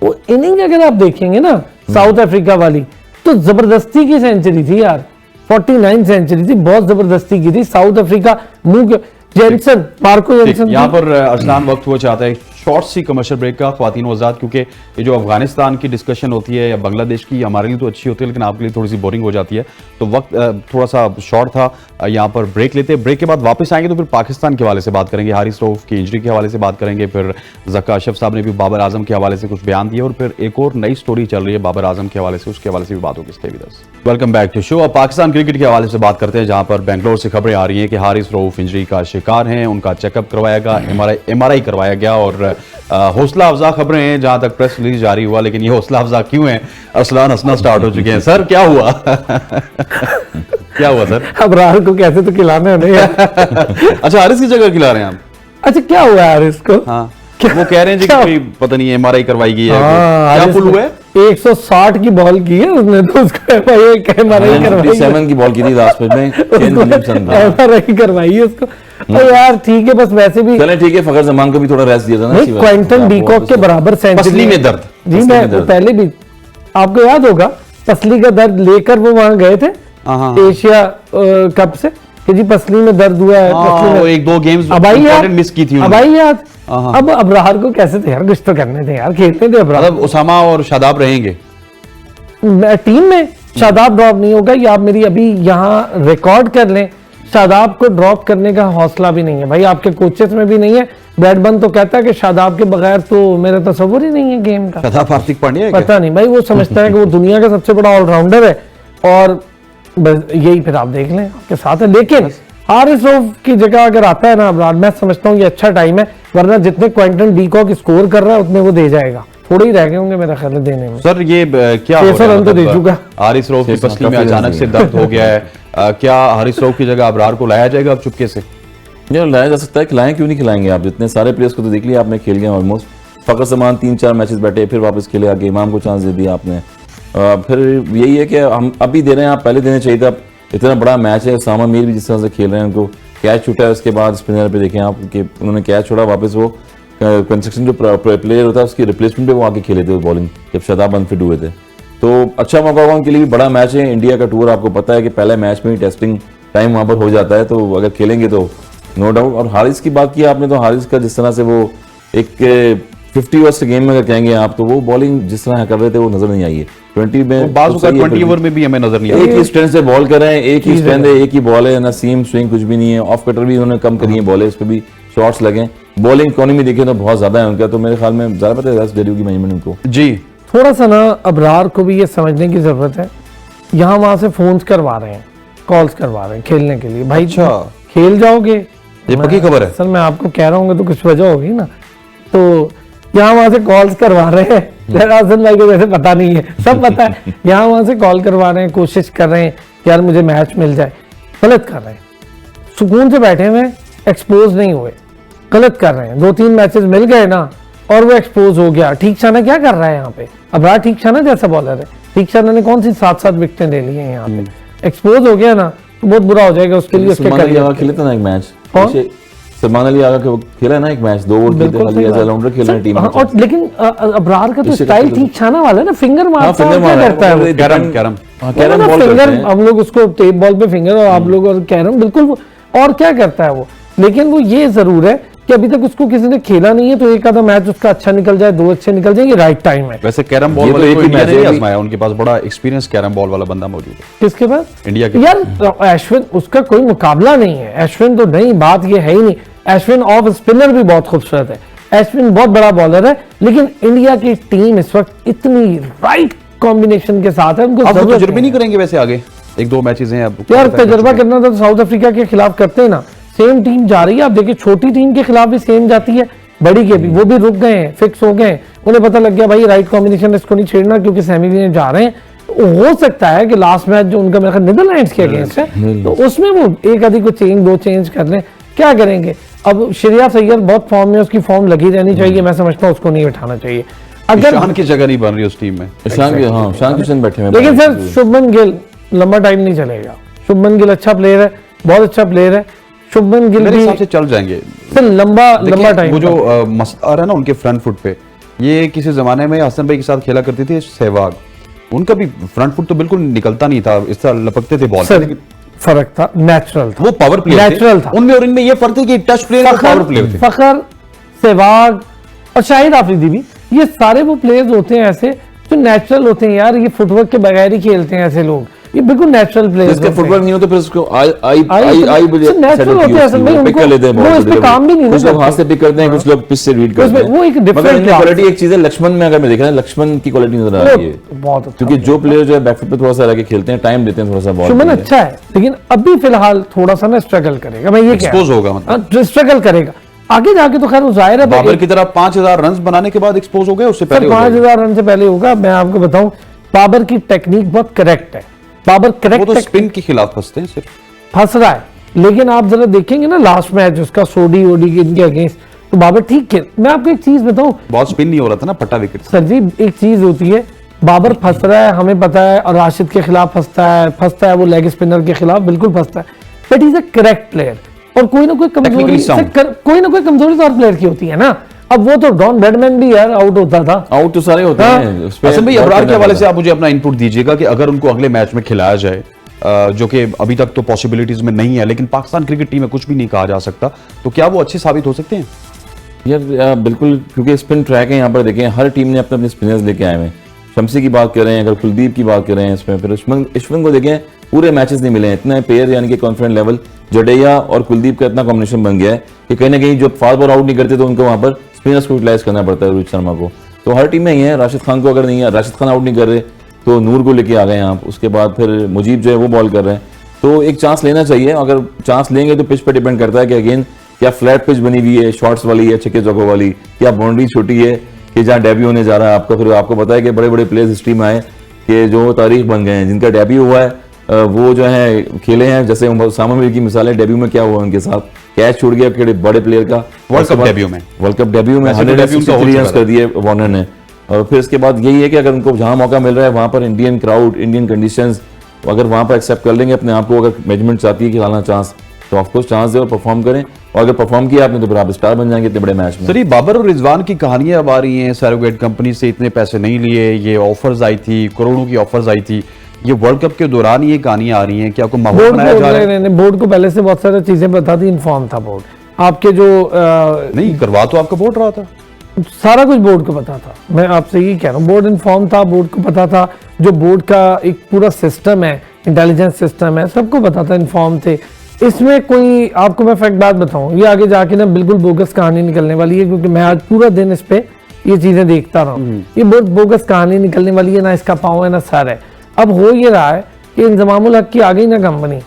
वो इनिंग अगर आप देखेंगे ना साउथ अफ्रीका वाली, तो जबरदस्ती की सेंचुरी थी यार, 49 सेंचुरी थी, बहुत जबरदस्ती की थी। साउथ अफ्रीका मुंह जेनसन, मार्को जेनसन। यहाँ पर अरसलान वक्त हुआ चाहता है शॉर्ट सी कमर्शियल ब्रेक का, ख्वातीन व आज़ाद, क्योंकि ये जो अफगानिस्तान की डिस्कशन होती है या बांग्लादेश की, हमारे लिए तो अच्छी होती है लेकिन आपके लिए थोड़ी सी बोरिंग हो जाती है, तो वक्त थोड़ा सा शॉर्ट था। यहाँ पर ब्रेक लेते हैं, ब्रेक के बाद वापस आएंगे तो फिर पाकिस्तान के हवाले से बात करेंगे, हारिस रऊफ की इंजरी के हवाले से बात करेंगे, फिर ज़का अशरफ साहब ने भी बाबर आजम के हवाले से कुछ बयान दिए, और फिर एक और नई स्टोरी चल रही है बाबर आजम के हवाले से, उसके हवाले से भी बात होगी। Stay with us. Welcome back to show. अब पाकिस्तान क्रिकेट के हवाले से बात करते हैं, जहां पर बेंगलोर से खबरें आ रही हैं कि हारिस रऊफ इंजरी का शिकार हैं, उनका चेकअप करवाया गया, MRI करवाया गया, और हौसला अफजा खबरें हैं, जहां तक प्रेस रिलीज जारी हुआ। लेकिन ये हौसला अफजा क्यों है? अरसलान हंसना स्टार्ट हो चुके हैं। सर क्या हुआ? क्या हुआ सर? अब राहुल को कैसे तो खिलाने हैं अच्छा हारिस की जगह खिला रहे हैं आप? अच्छा क्या हुआ हारिस को? हाँ वो कह रहे हैं जी कि कोई पता नहीं MRI करवाई गई है, क्या पुल हुआ है? 160 की बॉल की है उसने, तो उसको MRI करवाई, 7 की बॉल की थी लास्ट मैच में, MRI करवाई है उसको। और यार ठीक है, बस वैसे भी चलें ठीक है, फखर जमान को भी थोड़ा रेस्ट दिया था ना। क्विंटन डीकॉक के बराबर सेंचुरी पसली में दर्द जी, मैं पहले भी आपको याद होगा पसली का दर्द लेकर वो वहां गए थे एशिया कप से कि जी पसली में दर्द हुआ है, पसली में 1-2 गेम्स मिस की थी। अब आई याद, अब अबरार को कैसे थे यार, कुछ तो करने थे यार, खेलते थे अबरार। मतलब उसामा और शादाब रहेंगे टीम में, शादाब ड्रॉप नहीं होगा, या आप मेरी अभी यहाँ रिकॉर्ड कर लें, शादाब को ड्रॉप करने का हौसला भी नहीं है भाई, आपके कोचेस में भी नहीं है। ब्रैडबर्न तो कहता है कि शादाब के बगैर तो मेरा तस्वुर ही नहीं है गेम का। शादाब हार्दिक पांड्या है पता नहीं भाई, वो समझता है कि वो दुनिया का सबसे बड़ा ऑलराउंडर है, और बस यही फिर आप देख लें आपके साथ है। लेकिन हारिस रऊफ की जगह अगर आता है ना अबरार, मैं समझता हूँ ये अच्छा टाइम है, वरना जितने क्विंटन डीकॉक स्कोर कर रहा है उतने वो दे जाएगा, थोड़े ही रह गए होंगे मेरा ख्याल देने में। सर ये क्या हो रहा है? तो दे चुका हारिस रऊफ की पसली में अचानक से दर्द हो गया है, क्या हारिस रऊफ की जगह अबरार को लाया जाएगा अब चुपके से? लाया जा सकता है, खिलाएं क्यों नहीं खिलाएंगे आप? जितने सारे प्लेयर्स को तो देख लिया आपने, खेल गए ऑलमोस्ट। फखर जमान 3-4 मैचेस बैठे, फिर वापस खेले, आगे इमाम को चांस दे दिया आपने, फिर यही है कि हम अभी दे रहे हैं, आप पहले देने चाहिए था। इतना बड़ा मैच है, सामा मीर भी जिस तरह से खेल रहे हैं, उनको कैच छूटा है, उसके बाद स्पिनर पे देखें आप कि उन्होंने कैच छोड़ा, वापस वो कंस्ट्रक्शन जो प्लेयर होता है उसकी रिप्लेसमेंट पे वो आके खेले थे बॉलिंग, जब शादाब अनफिट हुए थे। तो अच्छा मौका होगा उनके लिए भी, बड़ा मैच है। इंडिया का टूर आपको पता है कि पहले मैच में ही टेस्टिंग टाइम वहाँ पर हो जाता है, तो अगर खेलेंगे तो नो डाउट। और हारिस की बात की आपने, तो हारिस का जिस तरह से वो एक 50 ओवर्स के गेम में अगर कहेंगे आप, तो वो बॉलिंग जिस तरह कर रहे थे वो नजर नहीं आई है 20 में। बाजू का 20 ओवर में भी हमें नजर नहीं एक आया। ही स्ट्रेंथ से बॉल कर रहे हैं, एक ही स्ट्रेंथ है, एक ही बॉल है ना, सीम स्विंग कुछ भी नहीं है। ऑफ कटर भी उन्होंने कम करी है बॉलें, उस पर भी शॉट्स लगे। बॉलिंग इकोनॉमी देखें तो बहुत ज्यादा है उनका, तो मेरे ख्याल में ज्यादा पता है डेब्यू की मैनेजमेंट उनको। जी थोड़ा सा ना अबरार को भी ये समझने की जरूरत है, यहाँ वहां से फोन करवा रहे हैं, कॉल्स करवा रहे हैं खेलने के लिए। भाई अच्छा। खेल जाओगे, ये पक्की खबर है। सर मैं आपको कह रहा हूँ तो कुछ वजह होगी ना। तो यहाँ वहां से कॉल्स करवा रहे हैं, हसन भाई को वैसे पता नहीं है, सब पता है। यहाँ वहां से कॉल करवा रहे हैं, कोशिश कर रहे हैं कि यार मुझे मैच मिल जाए। गलत कर रहे हैं, सुकून से बैठे हुए, एक्सपोज नहीं हुए, गलत कर रहे हैं। 2-3 मैचेस मिल गए ना और वो एक्सपोज हो गया। ठीक शाना क्या कर रहा है यहाँ पे? अबरार ठीक शाना जैसा बॉलर है, ठीक शाना ने कौन सी 7-7 विकेटें ले ली हैं यहाँ पे। एक्सपोज हो गया ना तो बहुत बुरा हो जाएगा उसके लिए। उसके करियर खेले था ना एक मैच, सलमान अली आगा के खेला ना एक मैच, 2 ओवर खेलते खाली एज ऑलराउंडर खेला है टीम में। और लेकिन अबरार का तो स्टाइल ठीक छाना वाला है ना, फिंगर मारता है, क्या करता है वो? कैरम बॉल फिंगर, हम लोग उसको टेप बॉल पे फिंगर और आप लोग और कैरम बिल्कुल। और क्या करता है वो? लेकिन वो ये जरूर है कि अभी तक उसको किसी ने खेला नहीं है, तो एक आधा मैच उसका अच्छा निकल जाए, 2 अच्छे निकल जाए, ये राइट टाइम है। वैसे कैरम बॉल वाले को इंडिया ने नहीं आजमाया, उनके पास बड़ा एक्सपीरियंस कैरम बॉल वाला बंदा मौजूद है। किसके पास? इंडिया के। यार अश्विन, उसका कोई मुकाबला नहीं है। अश्विन तो नहीं, बात ये है ही नहीं। अश्विन ऑफ स्पिनर भी बहुत खूबसूरत है, अश्विन बहुत बड़ा बॉलर है, लेकिन इंडिया की टीम इस वक्त इतनी राइट कॉम्बिनेशन के साथ है, उनको अब वो जरूरत तजुर्बे नहीं नहीं करेंगे वैसे आगे? 1-2 मैचेस हैं अब। यार तजुर्बा करना था तो साउथ अफ्रीका के खिलाफ करते हैं ना। सेम टीम जा रही है, आप देखिए छोटी टीम के खिलाफ भी सेम जाती है, बड़ी के भी, वो भी रुक गए हैं, फिक्स हो गए। उन्हें पता लग गया भाई राइट कॉम्बिनेशन इसको नहीं छेड़ना क्योंकि सेमीफाइनल जा रहे हैं। हो सकता है कि लास्ट मैच जो उनका मेरे ख्याल नीदरलैंड्स के अगेंस्ट है, तो उसमें वो एक आधी को चेंज 2 चेंज कर लें, क्या करेंगे। अब श्रेया सैयद बहुत फॉर्म में, उसकी फॉर्म लगी रहनी चाहिए, मैं समझता हूँ उसको नहीं बिठाना चाहिए। अगर ईशान की जगह नहीं बन रही उस टीम में, ईशान किशन बैठे हैं। लेकिन सर शुभमन गिल लंबा टाइम नहीं चलेगा। शुभमन गिल अच्छा प्लेयर है, बहुत अच्छा प्लेयर है। शुभमन गिल मेरे भी हिसाब से चल जाएंगे सर लंबा टाइम। वो जो मस्तार है ना उनके फ्रंट फुट पे, ये किसी जमाने में हसन भाई के साथ खेला करती थी सहवाग, उनका भी फ्रंट फुट तो बिल्कुल निकलता नहीं था, इस तरह लपकते थे बॉल। सर फर्क था, नेचुरल था, वो पावर प्लेयर नेचुरल था। उनमें और इनमें ये फर्क था कि टच प्लेयर और पावर प्लेयर थे। फखर, सहवाग और शाहिद आफरीदी भी, ये सारे वो प्लेयर्स होते हैं ऐसे जो नेचुरल होते हैं यार। ये फुटवर्क के बगैर ही खेलते हैं ऐसे लोग, ये बिल्कुल नेचुरल प्लेयर्स। जिसके फुटबॉल नहीं हो तो फिर उसको आई नेचुरल होते हैं असल में, पिक कर लेते हैं, वो इस पे काम भी नहीं कुछ लोग हाथ से पिक करते हैं, कुछ लोग पिच से रीड करते हैं। वो एक डिफरेंट क्वालिटी एक चीज है। लक्ष्मण में अगर मैं देख रहा हूं, लक्ष्मण की क्वालिटी नजर आ रही है बहुत अच्छा, क्योंकि जो प्लेयर जो है बैकफुट पे थोड़ा सा लगे खेलते हैं, टाइम देते हैं थोड़ा सा बॉल। शुभमन अच्छा है, लेकिन अभी फिलहाल थोड़ा सा ना स्ट्रगल करेगा। मैं ये एक्सपोज होगा, मतलब स्ट्रगल करेगा। आगे जाके तो खैर वो जाहिर है बाबर की तरह 5000 रन बनाने के बाद एक्सपोज हो गए, उससे पहले 5000 रन से पहले होगा। मैं आपको बताऊं, बाबर की टेक्निक बहुत करेक्ट है। बाबर वो करेक्ट तो स्पिन के खिलाफ फंसते हैं सिर्फ, फंस रहा है। लेकिन आप जरा देखेंगे ना लास्ट मैच उसका सोडी ओडी के इनके अगेंस्ट, तो बाबर ठीक खेल। मैं आपको एक चीज बताऊं बहुत स्पिन नहीं हो रहा था ना, फटा विकेट। सर जी, एक चीज होती है, बाबर फंस रहा है हमें पता है, और राशिद के खिलाफ फंसता है वो लेग स्पिनर के खिलाफ बिल्कुल फंसता है, but is a correct player. और कोई ना कोई कमजोरी तो हर प्लेयर की होती है ना। अब वो तो डॉन ब्रैडमैन भी यार आउट होता था, आउट तो सारे होते हैं। हसन भाई अबरार के हवाले से आप मुझे अपना इनपुट दीजिएगा कि अगर उनको अगले मैच में खिलाया जाए, जो कि अभी तक तो पॉसिबिलिटीज में नहीं है, लेकिन पाकिस्तान क्रिकेट टीम में कुछ भी नहीं कहा जा सकता, तो क्या वो अच्छे साबित हो सकते हैं? यार बिल्कुल, क्योंकि स्पिन ट्रैक है यहाँ पर। देखें हर टीम ने अपने अपने स्पिनर्स लेके आए हैं। शमसी की बात कर रहे हैं, अगर कुलदीप की बात कर रहे हैं इसमें, फिर अश्विन को देखें पूरे मैचेस नहीं मिले हैं इतना पेयर, यानी कि कॉन्फिडेंट लेवल जडेजा और कुलदीप का इतना कॉम्बिनेशन बन गया है कि कहीं ना कहीं जो फास्ट बॉल आउट नहीं करते तो उनको वहां पर स्पिनर्स को यूटिलाइज करना पड़ता है, रोहित शर्मा को। तो हर टीम में ही है। राशिद खान को अगर नहीं है, राशिद खान आउट नहीं कर रहे तो नूर को लेके आ गए आप, उसके बाद फिर मुजीब जो है वो बॉल कर रहे हैं। तो एक चांस लेना चाहिए, अगर चांस लेंगे तो पिच पर डिपेंड करता है कि अगेन क्या फ्लैट पिच बनी हुई है, शॉर्ट्स वाली है, छक्के चौकों वाली, क्या बाउंड्री छोटी है कि जहाँ डेब्यू होने जा रहा है आपका। फिर आपको पता है कि बड़े बड़े प्लेयर्स हिस्ट्री में आए कि जो तारीख बन गए हैं, जिनका डेब्यू हुआ है वो जो है खेले हैं। जैसे उसामा मीर की मिसाल है, डेब्यू में क्या हुआ उनके साथ, कैच छूट गया कि बड़े प्लेयर का वर्ल्ड कप डेब्यू में 163 रन कर दिए वार्नर ने। और फिर इसके बाद यही है कि अगर उनको जहां मौका मिल रहा है वहां पर इंडियन क्राउड, इंडियन कंडीशंस, अगर वहां पर एक्सेप्ट कर लेंगे अपने आप को, अगर मैनेजमेंट चाहती है खिलाना चांस, तो ऑफकोर्स चांस दे और परफॉर्म करें। और अगर परफॉर्म किया आपने तो फिर आप स्टार बन जाएंगे इतने बड़े मैच में। सर, ये बाबर और रिजवान की कहानियां अब आ रही हैं, सैरोगेट कंपनी से इतने पैसे नहीं लिए, ये ऑफर्स आई थी, करोड़ों की ऑफर्स आई थी, ये वर्ल्ड कप के दौरान ये कहानियां आ रही हैं कि आपको माहौल बोर्ड बनाया जा रहा है? को बोर्ड को पहले से बहुत सारी चीजें पता थी, इन्फॉर्म था बोर्ड। आपके जो नहीं, करवा तो आपका बोर्ड रहा था। सारा कुछ बोर्ड को पता था, मैं आपसे यही कह रहा हूँ, बोर्ड इन्फॉर्म था, बोर्ड को पता था। जो बोर्ड का एक पूरा सिस्टम है, इंटेलिजेंस सिस्टम है, सबको पता था, इन्फॉर्म थे। इसमें कोई, आपको मैं फैक्ट बात बताऊं, ये आगे जाके ना बिल्कुल बोगस कहानी निकलने वाली है, क्योंकि मैं आज पूरा दिन इस पे ये चीजें देखता रहा हूँ। ये बहुत बोगस कहानी निकलने वाली है, ना इसका पाँव है ना सर है। अब हो ये रहा है कि इंजमामुल हक की आ गई ना कंपनी,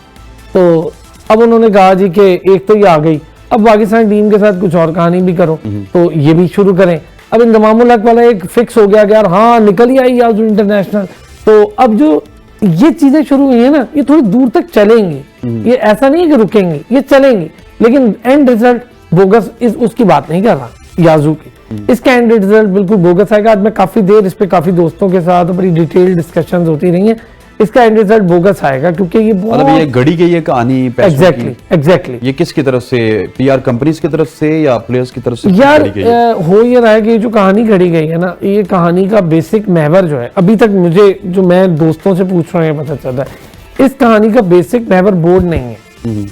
तो अब उन्होंने कहा जी कि एक तो ये आ गई, अब पाकिस्तान टीम के साथ कुछ और कहानी भी करो, तो ये भी शुरू करें। अब इंजमामुल हक वाला एक फिक्स हो गया कि यार हाँ निकल ही आई याजू इंटरनेशनल, तो अब जो ये चीजें शुरू हुई है ना, ये थोड़ी दूर तक चलेंगी, ये ऐसा नहीं है कि रुकेंगी, ये चलेंगी, लेकिन एंड रिजल्ट बोगस इस उसकी बात नहीं कर रहा याजू की, इसका एंड रिजल्ट बिल्कुल बोगस आएगा। आज मैं काफी देर इस पे काफी दोस्तों के साथ बड़ी डिटेल डिस्कशंस होती रही हैं, इसका एंड रिजल्ट बोगस आएगा, क्योंकि ये मतलब ये गढ़ी गई है कहानी पैसों की। एग्जैक्टली ये किसकी तरफ से, पीआर कंपनीज की तरफ से या प्लेयर्स की तरफ से यार गढ़ी गई है? हो ये रहा है कि जो कहानी घड़ी गई है ना, ये कहानी का बेसिक महवर जो है, अभी तक मुझे जो मैं दोस्तों से पूछ रहा हूँ पता चलता है, इस कहानी का बेसिक महवर बोर्ड नहीं है।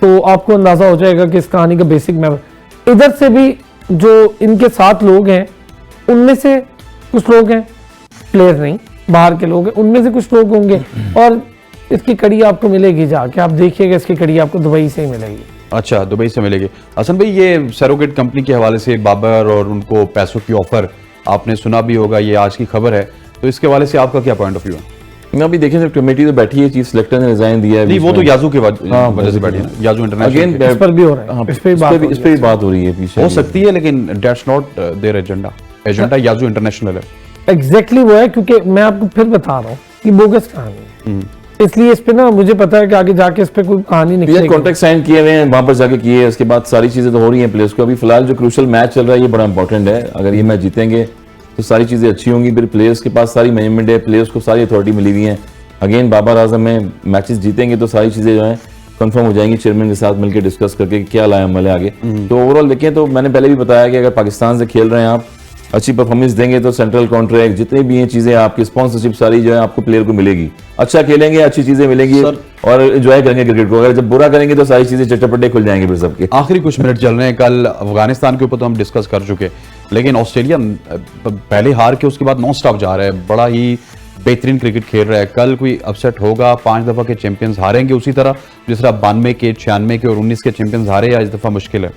तो आपको अंदाजा हो जाएगा कि इस कहानी का बेसिक महवर, इधर से भी जो इनके साथ लोग हैं उनमें से कुछ लोग हैं, प्लेयर नहीं बाहर के लोग हैं, उनमें से कुछ लोग होंगे, और इसकी कड़ी आपको मिलेगी, जाके आप देखिएगा इसकी कड़ी आपको दुबई से ही मिलेगी। अच्छा, दुबई से मिलेगी। हसन भाई, ये सरोगेट कंपनी के हवाले से बाबर और उनको पैसों की ऑफर आपने सुना भी होगा, ये आज की खबर है, तो इसके हवाले से आपका क्या पॉइंट ऑफ व्यू है? अभी देखें, कमेटी तो बैठी है, चीफ सेलेक्टर ने रिजाइन दिया है। नहीं, वो तो याजू के वजह से बैठी है, याजू इंटरनेशनल इस पर भी हो रहा है, इस पे भी बात हो रही है पीछे। हो सकती है, लेकिन दैट्स नॉट देयर एजेंडा याजू इंटरनेशनल है। एग्जैक्टली वो है, क्योंकि मैं आपको फिर बता रहा हूँ कि बोगस कहानी है, इसलिए इस पे ना मुझे पता है कि आगे जाके इस पे कोई कहानी निकलेगी। कॉन्ट्रैक्ट साइन किए हुए हैं, वहां पर जाके किए, उसके बाद सारी चीजें तो हो रही हैं प्लेयर्स को। अभी फिलहाल जो क्रूशियल मैच चल रहा है ये बड़ा इंपॉर्टेंट है, अगर ये मैच जीतेंगे तो सारी चीजें अच्छी होंगी, फिर प्लेयर्स के पास सारी मैनेजमेंट है, प्लेयर्स को सारी अथॉरिटी मिली हुई है। अगेन बाबर आजम में मैचेस जीतेंगे तो सारी चीजें जो है कंफर्म हो जाएंगी, चेयरमैन के साथ मिलकर डिस्कस करके क्या लाया अमल है आगे। तो ओवरऑल देखें तो मैंने पहले भी बताया कि अगर पाकिस्तान से खेल रहे हैं आप, अच्छी परफॉर्मेंस देंगे तो सेंट्रल कॉन्ट्रैक्ट जितने भी हैं चीजें, आपकी स्पॉन्सरशिप सारी जो है आपको प्लेयर को मिलेगी। अच्छा खेलेंगे, अच्छी चीजें मिलेंगी और एंजॉय करेंगे क्रिकेट को। अगर जब बुरा करेंगे तो सारी चीजें चट्टापट्टे खुल जाएंगे फिर सबके। आखिरी कुछ मिनट चल रहे हैं, कल अफगानिस्तान के ऊपर तो हम डिस्कस कर चुके, लेकिन ऑस्ट्रेलिया पहले हार के उसके बाद नॉन स्टॉप जा रहा है, बड़ा ही बेहतरीन क्रिकेट खेल रहा है। कल कोई अपसेट होगा, 5 दफा के चैंपियंस हारेंगे उसी तरह जिस तरह 92 के, 96 के और 19 के चैंपियंस हारे, या इस दफा मुश्किल है?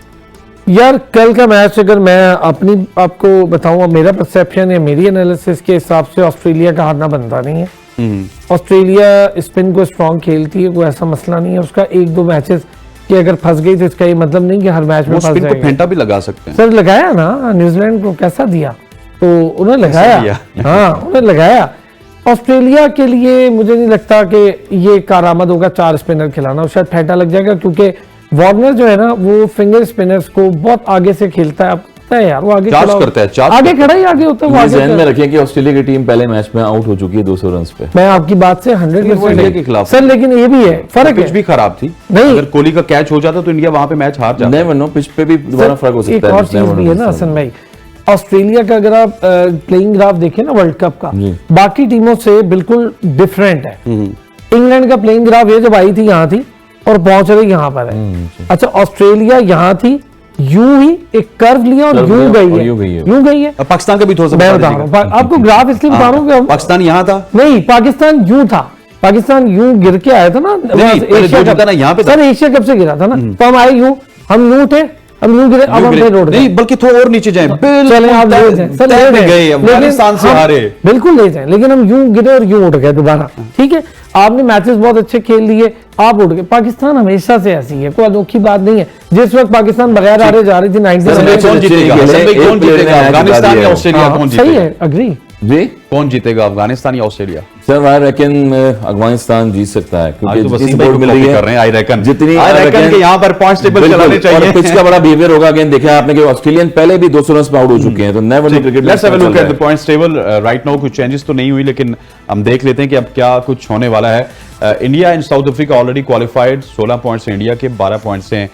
यार कल का मैच अगर मैं अपनी आपको बताऊं, मेरा परसेप्शन है, मेरी एनालिसिस के हिसाब से ऑस्ट्रेलिया का हारना बनता नहीं है। ऑस्ट्रेलिया स्पिन को स्ट्रांग खेलती है, कोई ऐसा मसला नहीं है उसका। 1-2 मैचेस कि अगर फंस गई तो इसका ये मतलब नहीं कि हर मैच में फंस स्पिन को जाएगी। फेंटा भी लगा सकते हैं। सर लगाया ना, न्यूजीलैंड को कैसा दिया, तो उन्हें लगाया। हाँ उन्हें लगाया। ऑस्ट्रेलिया के लिए मुझे नहीं लगता कि ये कारआमद होगा 4 स्पिनर खिलाना, और शायद फेंटा लग जाएगा, क्योंकि वार्नर जो है ना वो फिंगर स्पिनर्स को बहुत आगे से खेलता है। पता है यार वो आगे चार्ज करता है, चार्ज आगे खड़ा ही आगे होता है वो। ध्यान में रखें कि ऑस्ट्रेलिया की टीम पहले मैच में आउट हो चुकी है 200 रन पे। मैं आपकी बात से 100% के खिलाफ सर, लेकिन ये भी है फर्क पिच भी खराब थी। नहीं, अगर कोहली का कैच हो जाता तो इंडिया वहां पे मैच हार जाता। नेवर नो, पिच पे भी दोबारा फर्क हो सकता है। एक और चीज भी है ना हसन भाई, ऑस्ट्रेलिया का अगर आप प्लेइंग ग्राफ देखें ना वर्ल्ड कप का, बाकी टीमों से बिल्कुल डिफरेंट है। इंग्लैंड का प्लेइंग ग्राफ ये जब आई थी यहाँ थी और पहुंच रही यहाँ पर है। अच्छा ऑस्ट्रेलिया यहाँ थी, यूं ही एक कर्व लिया और यूं गई है, यूं गई है। पाकिस्तान का भी थोड़ा सा मैं बता रहा हूँ आपको ग्राफ इसलिए बता रहा हूँ कि पाकिस्तान यहाँ था नहीं, पाकिस्तान यूं था, पाकिस्तान यूं गिर के आया था ना एशिया कप ना, यहाँ पे सर एशिया कप से गिरा था ना, तो हम आए यूं, हम यूं थे, हम यूं गिरे, अब हम रोड नहीं बल्कि थोड़ा और नीचे जाएं, चले आप ले जाएं, सर ले गए अफगानिस्तान से हारे, बिल्कुल ले जाएं, लेकिन हम यूं गिरे और यूं उठ गए दोबारा। ठीक है, आपने मैचेस बहुत अच्छे खेल लिए, आप उठ गए। पाकिस्तान हमेशा से ऐसी है, कोई अनोखी बात नहीं है। जिस वक्त पाकिस्तान बगैर हारे जा रही थी 90 कौन जीतेगा अफगानिस्तान या ऑस्ट्रेलिया? कौन जीतेगा? सही है, अग्री जी, कौन जीतेगा अफगानिस्तान या Australia? Sir I reckon Afghanistan जीत सकता है, क्योंकि तो जितनी सपोर्ट मिल रही है, आई रेकन जितनी के यहाँ पर पॉइंट्स टेबल चलाने चाहिए। पिच का बड़ा बिहेवियर होगा। अगेन देखा आपने कि ऑस्ट्रेलियन पहले भी 200 रन पे आउट हो चुके हैं, तो never know cricket. Let's have a look at the points table right now. कुछ चेंजेस तो नहीं हुई, लेकिन हम देख लेते हैं कि अब क्या कुछ होने वाला है। India and south Africa already qualified, 16 points हैं इंडिया के, 12 पॉइंट्स हैं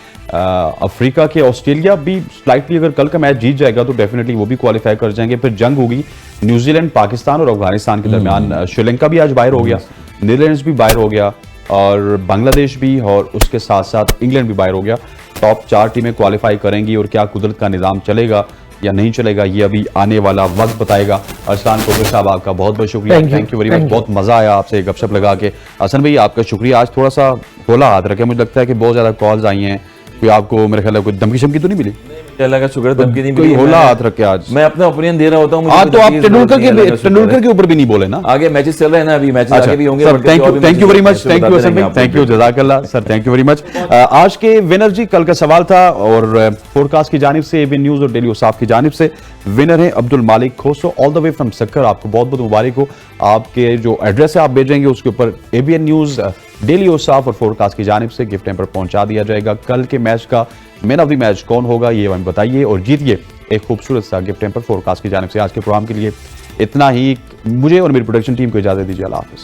अफ्रीका के। ऑस्ट्रेलिया भी स्लाइटली अगर कल का मैच जीत जाएगा तो डेफिनेटली वो भी क्वालिफाई कर जाएंगे। फिर जंग होगी न्यूजीलैंड, पाकिस्तान और अफगानिस्तान के दरमियान। श्रीलंका भी आज बाहर हो गया, नीदरलैंड्स भी बाहर हो गया और बांग्लादेश भी, और उसके साथ साथ इंग्लैंड भी बाहर हो गया। टॉप 4 टीमें क्वालिफाई करेंगी और क्या कुदरत का निज़ाम चलेगा या नहीं चलेगा, ये अभी आने वाला वक्त बताएगा। अरसलान कोकर साहब, आपका बहुत बहुत शुक्रिया, थैंक यू वेरी मच। बहुत मजा आया आपसे गपशप लगा के। हसन भाई, आपका शुक्रिया। आज थोड़ा सा खोला हाथ रखे, मुझे लगता है कि बहुत ज्यादा कॉल्स आई हैं, कोई आपको मेरे ख्याल है कोई धमकी शमकी तो नहीं मिली? अल्लाह का शुक्र, धमकी नहीं कोई मिली। होला हाथ रख के आज मैं अपना ओपिनियन दे रहा होता हूँ। आज तो आप तेंदुलकर के ऊपर भी नहीं बोले ना? आगे मैचेस चल रहे हैं ना, अभी मैचेस आगे भी होंगे। Sir thank you very much, thank you Hasan भाई, थैंक यू, जज़ाकल्लाह sir, thank you very much. आज के विनर जी, कल का सवाल था और फोरकास्ट की जानिब से, एबीएन न्यूज और डेली ओसाफ की जानिब से विनर है Abdul Malik Khoso, all the way from Sukkur. आपको बहुत बहुत मुबारक हो। आपके जो एड्रेस है आप भेजेंगे, उसके ऊपर एबीएन न्यूज, डेली ओसाफ और फोरकास्ट की जानिब से गिफ्ट हैम्पर पहुंचा दिया जाएगा। कल के मैच का मैन ऑफ द मैच कौन होगा ये हमें बताइए और जीतिए एक खूबसूरत सा गिफ्ट हैम्पर फोरकास्ट की जानिब से। आज के प्रोग्राम के लिए इतना ही। मुझे और मेरी प्रोडक्शन टीम को इजाजत दीजिए। अल्लाह हाफिज़।